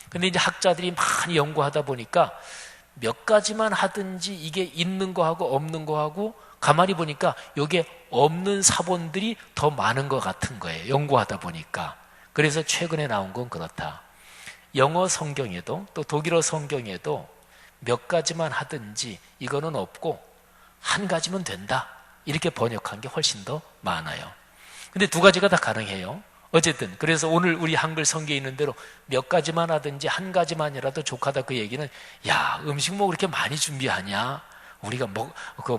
근데 이제 학자들이 많이 연구하다 보니까 몇 가지만 하든지 이게 있는 거하고 없는 거하고 가만히 보니까 요게 없는 사본들이 더 많은 것 같은 거예요. 연구하다 보니까. 그래서 최근에 나온 건 그렇다. 영어 성경에도 또 독일어 성경에도 몇 가지만 하든지 이거는 없고 한 가지면 된다, 이렇게 번역한 게 훨씬 더 많아요. 근데 2가지가 다 가능해요. 어쨌든 그래서 오늘 우리 한글 성경에 있는 대로 몇 가지만 하든지 한 가지만이라도 족하다, 그 얘기는 음식 뭐 그렇게 많이 준비하냐, 우리가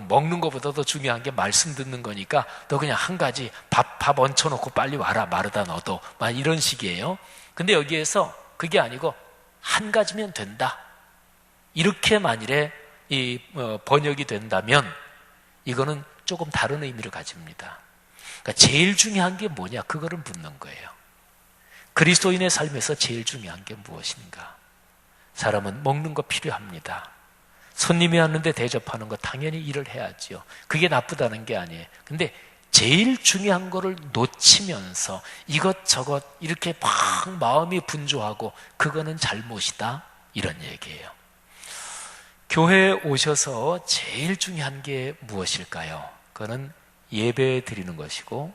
먹는 것보다 더 중요한 게 말씀 듣는 거니까 너 그냥 한 가지 밥 얹혀놓고 빨리 와라, 마르다 너도, 막 이런 식이에요. 근데 여기에서 그게 아니고 한 가지면 된다, 이렇게 만일에 번역이 된다면 이거는 조금 다른 의미를 가집니다. 그러니까 제일 중요한 게 뭐냐, 그거를 묻는 거예요. 그리스도인의 삶에서 제일 중요한 게 무엇인가? 사람은 먹는 거 필요합니다. 손님이 왔는데 대접하는 거 당연히 일을 해야지요. 그게 나쁘다는 게 아니에요. 근데 제일 중요한 거를 놓치면서 이것저것 이렇게 막 마음이 분주하고 그거는 잘못이다, 이런 얘기예요. 교회에 오셔서 제일 중요한 게 무엇일까요? 그거는 예배 드리는 것이고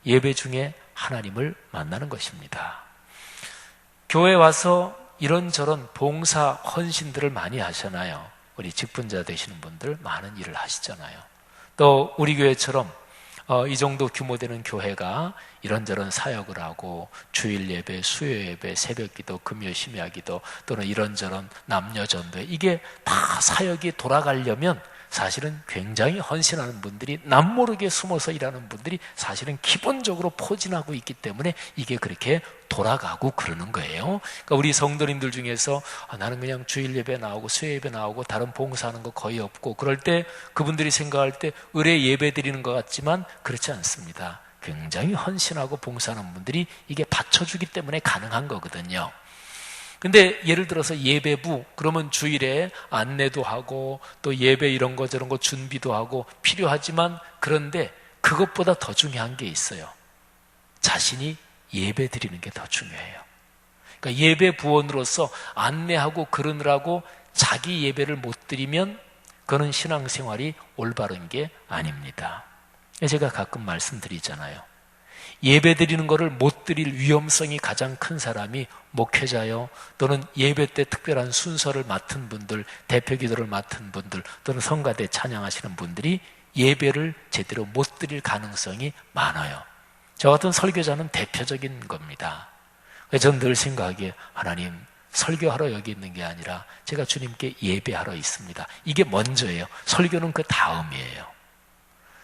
예배 중에 하나님을 만나는 것입니다. 교회에 와서 이런저런 봉사 헌신들을 많이 하잖아요. 우리 직분자 되시는 분들 많은 일을 하시잖아요. 또 우리 교회처럼 이 정도 규모 되는 교회가 이런저런 사역을 하고 주일 예배, 수요 예배, 새벽 기도, 금요 심야 기도 또는 이런저런 남녀 전도회, 이게 다 사역이 돌아가려면 사실은 굉장히 헌신하는 분들이, 남모르게 숨어서 일하는 분들이 사실은 기본적으로 포진하고 있기 때문에 이게 그렇게 돌아가고 그러는 거예요. 그러니까 우리 성도님들 중에서 나는 그냥 주일 예배 나오고 수요 예배 나오고 다른 봉사하는 거 거의 없고, 그럴 때 그분들이 생각할 때 의뢰 예배 드리는 것 같지만 그렇지 않습니다. 굉장히 헌신하고 봉사하는 분들이 이게 받쳐주기 때문에 가능한 거거든요. 근데 예를 들어서 예배부, 그러면 주일에 안내도 하고 또 예배 이런 거 저런 거 준비도 하고 필요하지만, 그런데 그것보다 더 중요한 게 있어요. 자신이 예배 드리는 게 더 중요해요. 그러니까 예배 부원으로서 안내하고 그러느라고 자기 예배를 못 드리면 그거는 신앙생활이 올바른 게 아닙니다. 제가 가끔 말씀드리잖아요. 예배 드리는 것을 못 드릴 위험성이 가장 큰 사람이 목회자요, 또는 예배 때 특별한 순서를 맡은 분들, 대표 기도를 맡은 분들, 또는 성가대 찬양하시는 분들이 예배를 제대로 못 드릴 가능성이 많아요. 저 같은 설교자는 대표적인 겁니다. 저는 늘 생각하기에 하나님, 설교하러 여기 있는 게 아니라 제가 주님께 예배하러 있습니다. 이게 먼저예요. 설교는 그 다음이에요.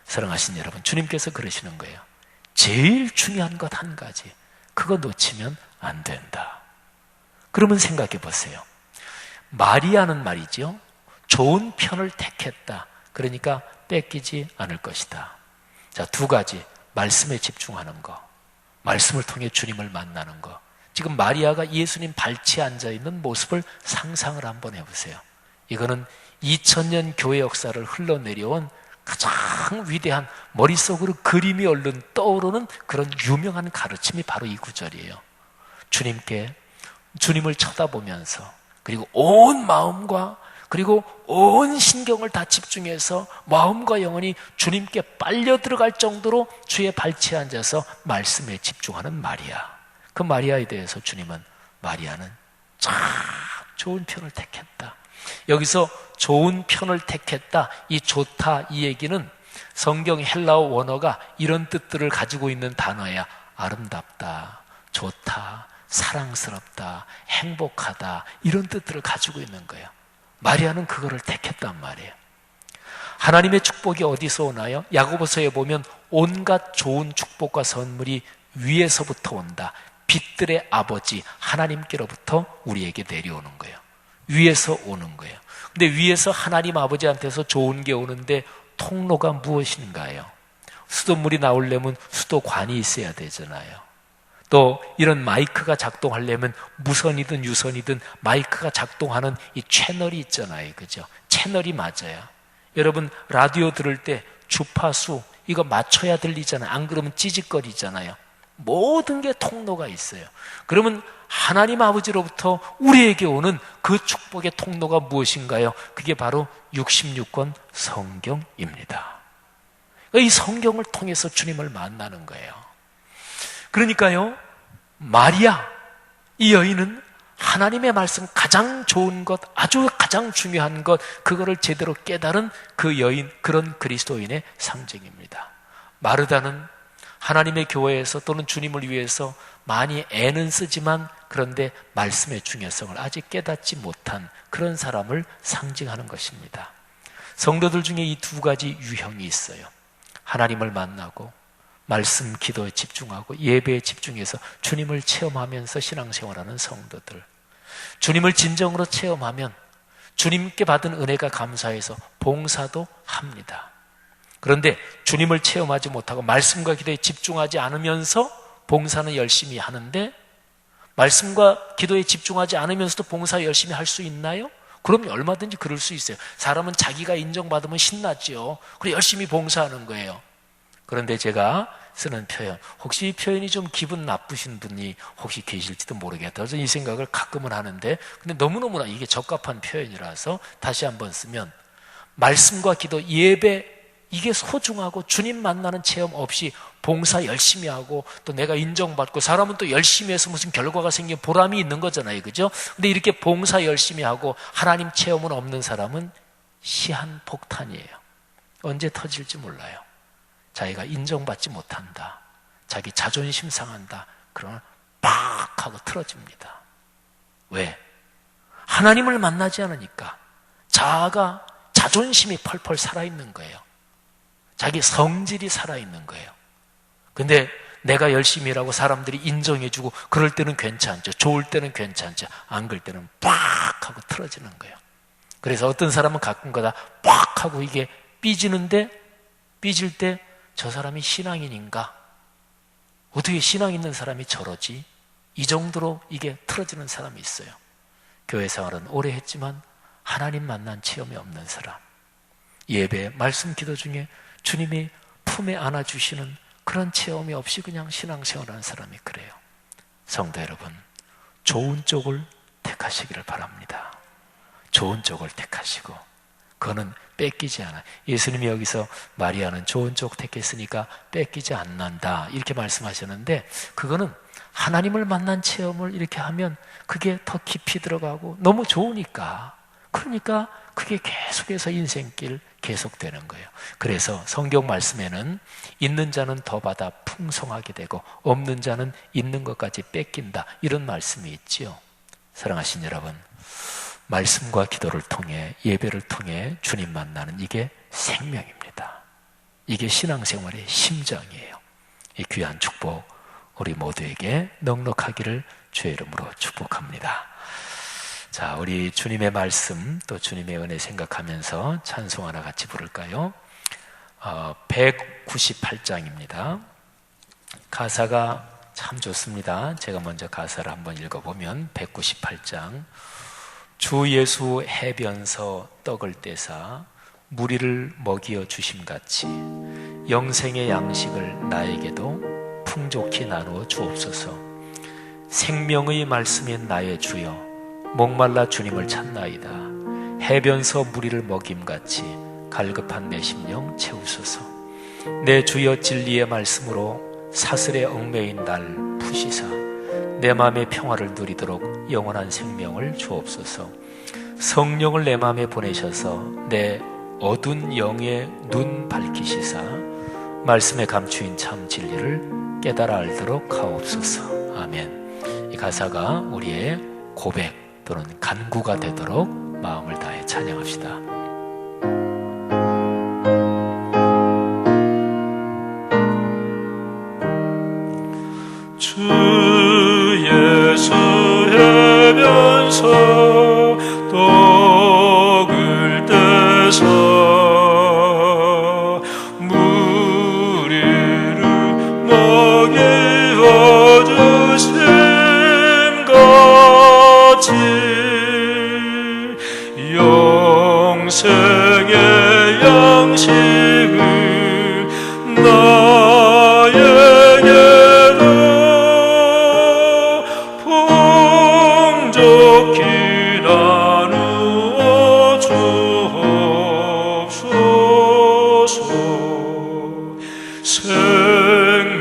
사랑하신 여러분, 주님께서 그러시는 거예요. 제일 중요한 것 한 가지, 그거 놓치면 안 된다. 그러면 생각해 보세요. 마리아는 말이죠, 좋은 편을 택했다. 그러니까 뺏기지 않을 것이다. 자, 두 가지. 말씀에 집중하는 거, 말씀을 통해 주님을 만나는 거. 지금 마리아가 예수님 발치에 앉아있는 모습을 상상을 한번 해보세요. 이거는 2000년 교회 역사를 흘러내려온 가장 위대한, 머릿속으로 그림이 얼른 떠오르는 그런 유명한 가르침이 바로 이 구절이에요. 주님을 쳐다보면서, 그리고 온 마음과 그리고 온 신경을 다 집중해서 마음과 영혼이 주님께 빨려 들어갈 정도로 주의 발치에 앉아서 말씀에 집중하는 마리아. 그 마리아에 대해서 주님은, 마리아는 참 좋은 편을 택했다. 여기서 좋은 편을 택했다, 이 좋다, 이 얘기는 성경 헬라어 원어가 이런 뜻들을 가지고 있는 단어야. 아름답다, 좋다, 사랑스럽다, 행복하다, 이런 뜻들을 가지고 있는 거예요. 마리아는 그거를 택했단 말이에요. 하나님의 축복이 어디서 오나요? 야고보서에 보면 온갖 좋은 축복과 선물이 위에서부터 온다. 빛들의 아버지 하나님께로부터 우리에게 내려오는 거예요. 위에서 오는 거예요. 근데 위에서 하나님 아버지한테서 좋은 게 오는데 통로가 무엇인가요? 수돗물이 나오려면 수도관이 있어야 되잖아요. 또 이런 마이크가 작동하려면 무선이든 유선이든 마이크가 작동하는 이 채널이 있잖아요. 그죠? 채널이 맞아요. 여러분 라디오 들을 때 주파수 이거 맞춰야 들리잖아요. 안 그러면 찌직거리잖아요. 모든 게 통로가 있어요. 그러면 하나님 아버지로부터 우리에게 오는 그 축복의 통로가 무엇인가요? 그게 바로 66권 성경입니다. 이 성경을 통해서 주님을 만나는 거예요. 그러니까요, 마리아, 이 여인은 하나님의 말씀 가장 좋은 것, 아주 가장 중요한 것, 그거를 제대로 깨달은 그 여인, 그런 그리스도인의 상징입니다. 마르다는 하나님의 교회에서 또는 주님을 위해서 많이 애는 쓰지만 그런데 말씀의 중요성을 아직 깨닫지 못한 그런 사람을 상징하는 것입니다. 성도들 중에 이 두 가지 유형이 있어요. 하나님을 만나고 말씀 기도에 집중하고 예배에 집중해서 주님을 체험하면서 신앙생활하는 성도들, 주님을 진정으로 체험하면 주님께 받은 은혜가 감사해서 봉사도 합니다. 그런데 주님을 체험하지 못하고 말씀과 기도에 집중하지 않으면서 봉사는 열심히 하는데, 말씀과 기도에 집중하지 않으면서도 봉사 열심히 할 수 있나요? 그럼 얼마든지 그럴 수 있어요. 사람은 자기가 인정받으면 신나죠. 그리고 열심히 봉사하는 거예요. 그런데 제가 쓰는 표현, 혹시 이 표현이 좀 기분 나쁘신 분이 혹시 계실지도 모르겠다. 그래서 이 생각을 가끔은 하는데, 근데 너무너무나 이게 적합한 표현이라서 다시 한번 쓰면, 말씀과 기도, 예배, 이게 소중하고 주님 만나는 체험 없이 봉사 열심히 하고 또 내가 인정받고, 사람은 또 열심히 해서 무슨 결과가 생기면 보람이 있는 거잖아요. 그죠? 근데 이렇게 봉사 열심히 하고 하나님 체험은 없는 사람은 시한폭탄이에요. 언제 터질지 몰라요. 자기가 인정받지 못한다, 자기 자존심 상한다, 그러면 팍 하고 틀어집니다. 왜? 하나님을 만나지 않으니까 자아가, 자존심이 펄펄 살아있는 거예요. 자기 성질이 살아있는 거예요. 근데 내가 열심히 일하고 사람들이 인정해주고 그럴 때는 괜찮죠. 좋을 때는 괜찮죠. 안 그럴 때는 팍 하고 틀어지는 거예요. 그래서 어떤 사람은 가끔가다 팍 하고 이게 삐지는데, 삐질 때 저 사람이 신앙인인가? 어떻게 신앙 있는 사람이 저러지? 이 정도로 이게 틀어지는 사람이 있어요. 교회 생활은 오래 했지만 하나님 만난 체험이 없는 사람, 예배, 말씀, 기도 중에 주님이 품에 안아주시는 그런 체험이 없이 그냥 신앙생활하는 사람이 그래요. 성도 여러분, 좋은 쪽을 택하시기를 바랍니다. 좋은 쪽을 택하시고, 그거는 뺏기지 않아요. 예수님이 여기서 마리아는 좋은 쪽 택했으니까 뺏기지 않는다 이렇게 말씀하셨는데, 그거는 하나님을 만난 체험을 이렇게 하면 그게 더 깊이 들어가고 너무 좋으니까, 그러니까 그게 계속해서 인생길 계속되는 거예요. 그래서 성경 말씀에는 있는 자는 더 받아 풍성하게 되고 없는 자는 있는 것까지 뺏긴다, 이런 말씀이 있지요. 사랑하신 여러분, 말씀과 기도를 통해, 예배를 통해 주님 만나는 이게 생명입니다. 이게 신앙생활의 심정이에요. 이 귀한 축복 우리 모두에게 넉넉하기를 주의 이름으로 축복합니다. 자, 우리 주님의 말씀 또 주님의 은혜 생각하면서 찬송 하나 같이 부를까요? 198장입니다. 가사가 참 좋습니다. 제가 먼저 가사를 한번 읽어보면, 198장. 주 예수 해변서 떡을 떼사 무리를 먹이어 주심같이 영생의 양식을 나에게도 풍족히 나누어 주옵소서. 생명의 말씀인 나의 주여, 목말라 주님을 찾나이다. 해변서 무리를 먹임같이 갈급한 내 심령 채우소서. 내 주여 진리의 말씀으로 사슬에 얽매인 날 푸시사 내 마음의 평화를 누리도록 영원한 생명을 주옵소서. 성령을 내 마음에 보내셔서 내 어두운 영의 눈 밝히시사 말씀에 감추인 참 진리를 깨달아 알도록 하옵소서. 아멘. 이 가사가 우리의 고백 또는 간구가 되도록 마음을 다해 찬양합시다. 주 예수 해변서 떡을 떼서 무리를 먹여 주심같이 영생의 양식을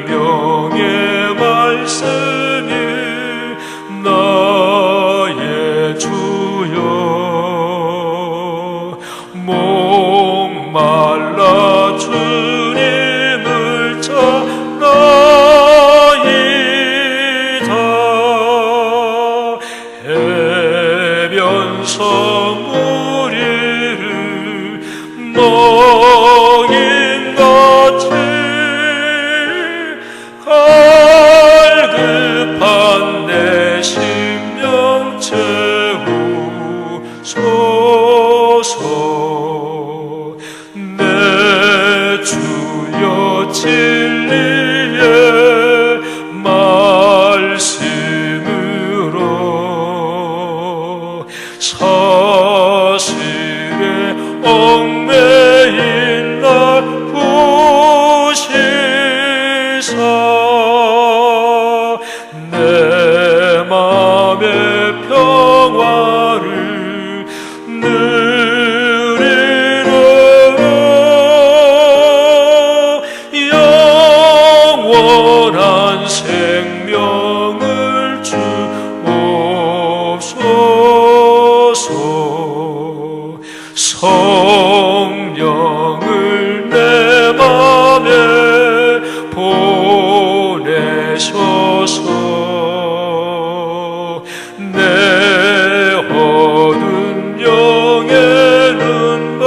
생명의 말씀이 나의 주여, 목말라 주님을 찾나이다. 해변서 무리 성령을 내 맘에 보내셔서 내 어두운 영에는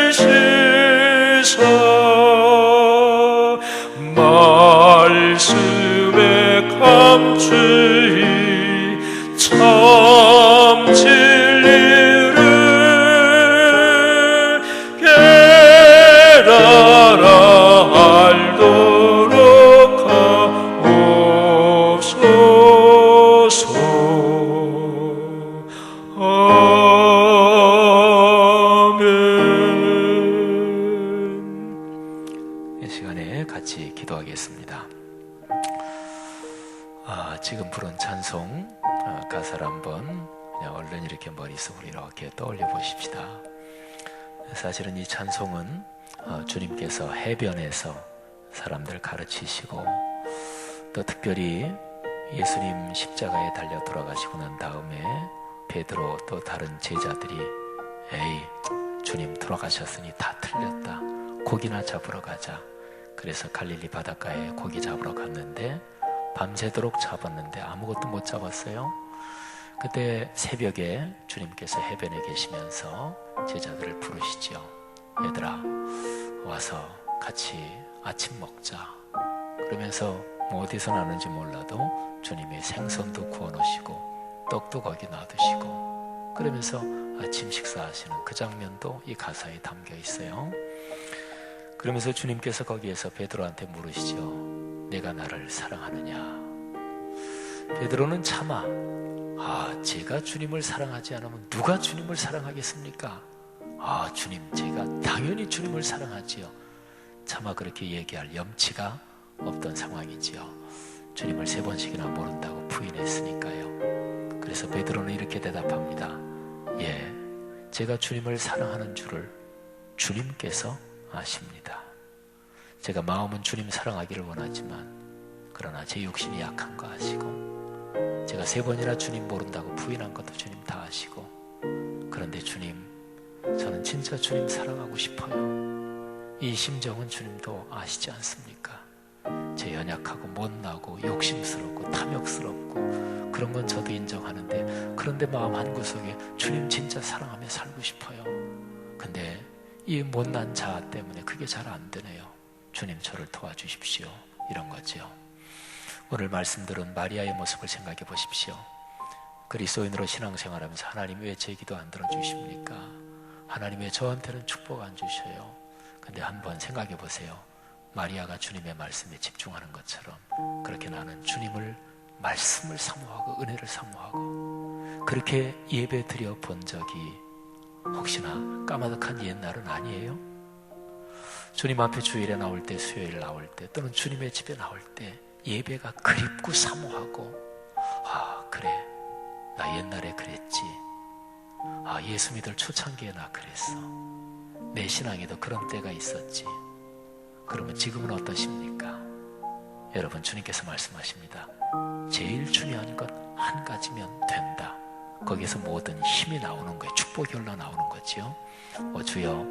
밝히시사 말씀에 감추이 참 진리를 깨달아 알도록 하옵소서. 아멘. 이 시간에 같이 기도하겠습니다. 지금 부른 찬송 가사를 한번 그냥 얼른 이렇게 머릿속으로 이렇게 떠올려 보십시다. 사실은 이 찬송은 주님께서 해변에서 사람들 가르치시고 또 특별히 예수님 십자가에 달려 돌아가시고 난 다음에 베드로 또 다른 제자들이 에이 주님 돌아가셨으니 다 틀렸다, 고기나 잡으러 가자. 그래서 갈릴리 바닷가에 고기 잡으러 갔는데 밤새도록 잡았는데 아무것도 못 잡았어요. 그때 새벽에 주님께서 해변에 계시면서 제자들을 부르시죠. 얘들아 와서 같이 아침 먹자. 그러면서 뭐 어디서 나는지 몰라도 주님이 생선도 구워 놓으시고 떡도 거기 놔두시고 그러면서 아침 식사하시는 그 장면도 이 가사에 담겨 있어요. 그러면서 주님께서 거기에서 베드로한테 물으시죠. 내가 나를 사랑하느냐? 베드로는 차마 제가 주님을 사랑하지 않으면 누가 주님을 사랑하겠습니까? 주님, 제가 당연히 주님을 사랑하지요. 차마 그렇게 얘기할 염치가 없던 상황이지요. 주님을 3번씩이나 모른다고 부인했으니까요. 그래서 베드로는 이렇게 대답합니다. 예, 제가 주님을 사랑하는 줄을 주님께서 아십니다. 제가 마음은 주님 사랑하기를 원하지만 그러나 제 욕심이 약한 거 아시고 제가 3번이나 주님 모른다고 부인한 것도 주님 다 아시고 그런데 주님, 저는 진짜 주님 사랑하고 싶어요. 이 심정은 주님도 아시지 않습니까? 제 연약하고 못나고 욕심스럽고 탐욕스럽고 그런 건 저도 인정하는데 그런데 마음 한구석에 주님 진짜 사랑하며 살고 싶어요. 근데 이 못난 자아 때문에 그게 잘 안 되네요. 주님 저를 도와주십시오. 이런 거죠. 오늘 말씀 들은 마리아의 모습을 생각해 보십시오. 그리스도인으로 신앙생활하면서 하나님 왜 제 기도 안 들어주십니까? 하나님 왜 저한테는 축복 안 주셔요? 근데 한번 생각해 보세요. 마리아가 주님의 말씀에 집중하는 것처럼 그렇게 나는 주님을 말씀을 사모하고 은혜를 사모하고 그렇게 예배 드려 본 적이 혹시나 까마득한 옛날은 아니에요? 주님 앞에 주일에 나올 때, 수요일 나올 때 또는 주님의 집에 나올 때 예배가 그립고 사모하고 그래 나 옛날에 그랬지. 예수 믿을 초창기에 나 그랬어. 내 신앙에도 그런 때가 있었지. 그러면 지금은 어떠십니까? 여러분, 주님께서 말씀하십니다. 제일 중요한 것 한 가지면 된다. 거기에서 모든 힘이 나오는 거예요. 축복이 흘러나오는 거지요. 주여,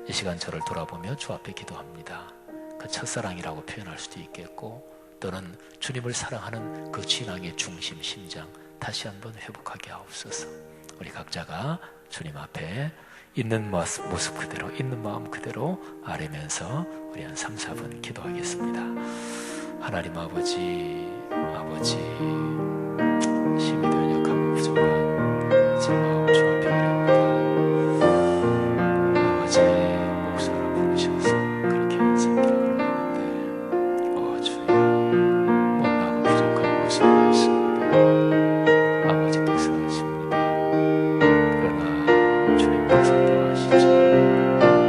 이 시간 저를 돌아보며 주 앞에 기도합니다. 그 첫사랑이라고 표현할 수도 있겠고 또는 주님을 사랑하는 그 신앙의 중심, 심장 다시 한번 회복하게 하옵소서. 우리 각자가 주님 앞에 있는 모습 그대로, 있는 마음 그대로 아뢰면서 우리 한 3, 4분 기도하겠습니다. 하나님 아버지, 힘이 연약하고 부족한 제 마음 주 앞에 아뢰옵니다. 아버지, 목소리를 부르셔서 그렇게 인생길을 걸었는데 주여, 못나고 부족한 모습을 하십니다. 아버지께서 하십니다. 그러나 주님께서 또 하시죠.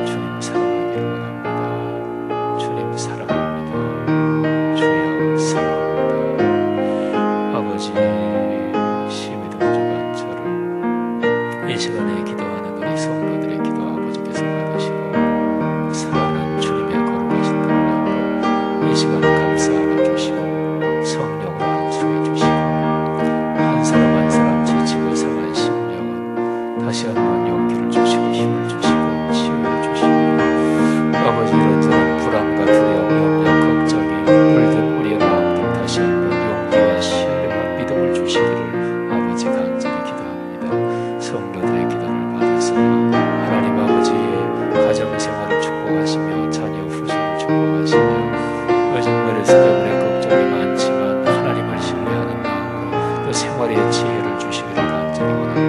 주님 사랑하기를 원합니다. 주님 사랑합니다. 주여 사랑합니다. 아버지, 힘이 부족한 저를 이 시간에 기도하는 우리 성도들의 기도 아버지께서 받으시고 사랑하는 주님의 거룩하신 능력으로 이 시간에 감사 안아주시고 성령으로 안수해 주시고 한 사람 한 사람 지치고 상한 심령은 다 다시 한번 용기를 주시고 힘을 주시고 치유해 주시고 아버지 이런저런 불안과 두려움, 염려, 걱정이 물든 우리의 마음들 다시 한번 용기와 신뢰와 믿음을 주시기를 아버지 간절히 기도합니다. 성도들의 기도를 받아서 하나님 아버지 가정생활을 축복하시며 자녀 후손을 축복하시며 요즘 말에서 때문에 걱정이 많지만 하나님을 신뢰하는 마음으로 또 생활의 지혜를 주시기를 간절히 원합니다.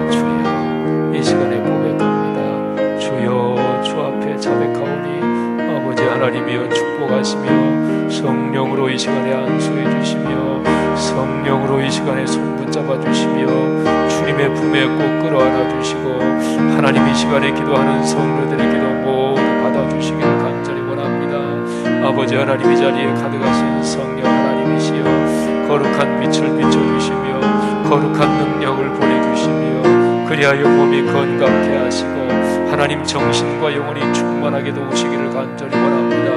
주여 이 시간에 고백합니다. 주여 주 앞에 자백하오니 아버지 하나님이여 축복하시며 성령으로 이 시간에 안수해 주시며 성령으로 이 시간에 손 붙잡아 주시며 주님의 품에 꼭 끌어안아 주시고 하나님 이 시간에 기도하는 성도들의 기도 모두 받아주시기를 간절히 원합니다. 아버지 하나님 이 자리에 가득하신 성령 하나님이시여 거룩한 빛을 비춰주시며 거룩한 능력을 보내주시며 그리하여 몸이 건강케 하시고 하나님 정신과 영혼이 충만하게 도우시기를 간절히 원합니다.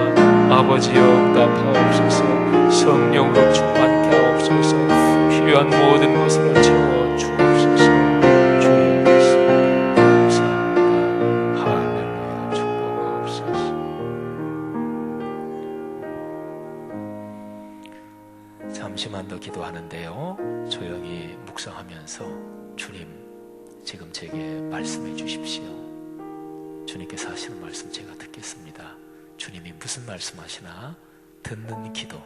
아버지여 응답하옵소서. 성령으로 충만케 하옵소서. 필요한 모든 것으로 채워 주옵소서. 주의 말씀 감사합니다. 할렐루야. 축복하옵소서. 잠시만 더 기도하는데요, 조용히 묵상하면서 주님 지금 제게 말씀해 주십시오. 주님께서 하시는 말씀 제가 듣겠습니다. 주님이 무슨 말씀하시나 듣는 기도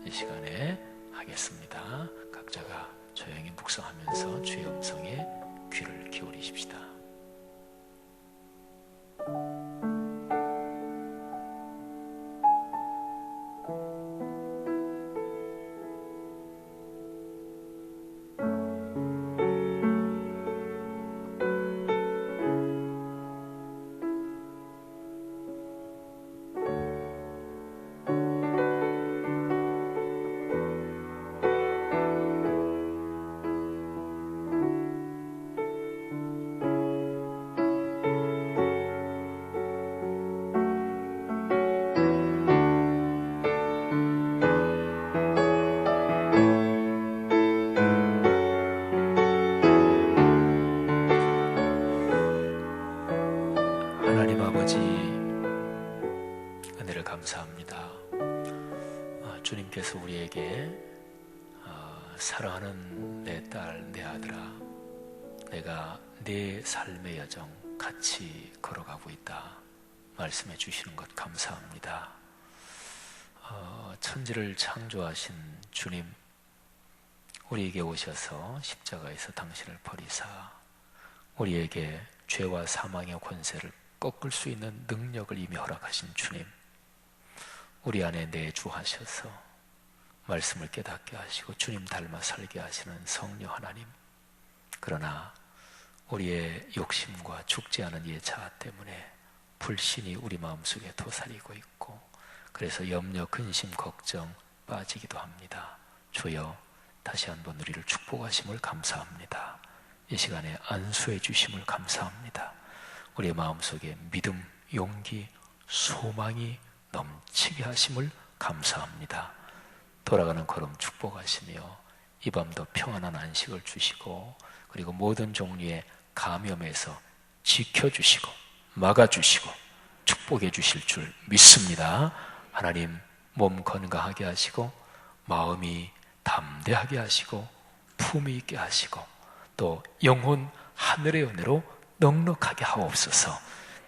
이 시간에 하겠습니다. 각자가 조용히 묵상하면서 주의 음성에 귀를 기울이십시다. 하나님 아버지 은혜를 감사합니다. 주님께서 우리에게 사랑하는 내 딸, 내 아들아, 내가 내 삶의 여정 같이 걸어가고 있다 말씀해 주시는 것 감사합니다. 천지를 창조하신 주님, 우리에게 오셔서 십자가에서 당신을 버리사 우리에게 죄와 사망의 권세를 꺾을 수 있는 능력을 이미 허락하신 주님, 우리 안에 내주하셔서 말씀을 깨닫게 하시고 주님 닮아 살게 하시는 성령 하나님, 그러나 우리의 욕심과 죽지 않은 이의 자아 때문에 불신이 우리 마음속에 도사리고 있고 그래서 염려, 근심, 걱정 빠지기도 합니다. 주여 다시 한번 우리를 축복하심을 감사합니다. 이 시간에 안수해 주심을 감사합니다. 우리의 마음속에 믿음, 용기, 소망이 넘치게 하심을 감사합니다. 돌아가는 걸음 축복하시며 이 밤도 평안한 안식을 주시고 그리고 모든 종류의 감염에서 지켜주시고 막아주시고 축복해 주실 줄 믿습니다. 하나님 몸 건강하게 하시고 마음이 담대하게 하시고 품위 있게 하시고 또 영혼 하늘의 은혜로 넉넉하게 하옵소서.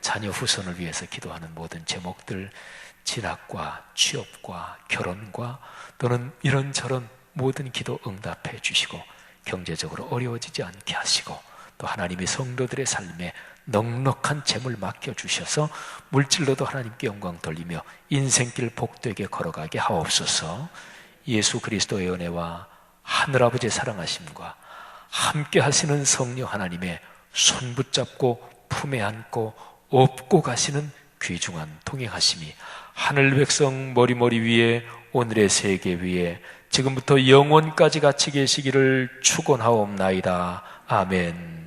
자녀 후손을 위해서 기도하는 모든 제목들, 진학과 취업과 결혼과 또는 이런저런 모든 기도 응답해 주시고 경제적으로 어려워지지 않게 하시고 또 하나님의 성도들의 삶에 넉넉한 재물 맡겨주셔서 물질로도 하나님께 영광 돌리며 인생길 복되게 걸어가게 하옵소서. 예수 그리스도의 은혜와 하늘아버지의 사랑하심과 함께 하시는 성령 하나님의 손 붙잡고 품에 안고 업고 가시는 귀중한 동행하심이 하늘 백성 머리머리 위에 오늘의 세계 위에 지금부터 영원까지 같이 계시기를 축원하옵나이다. 아멘.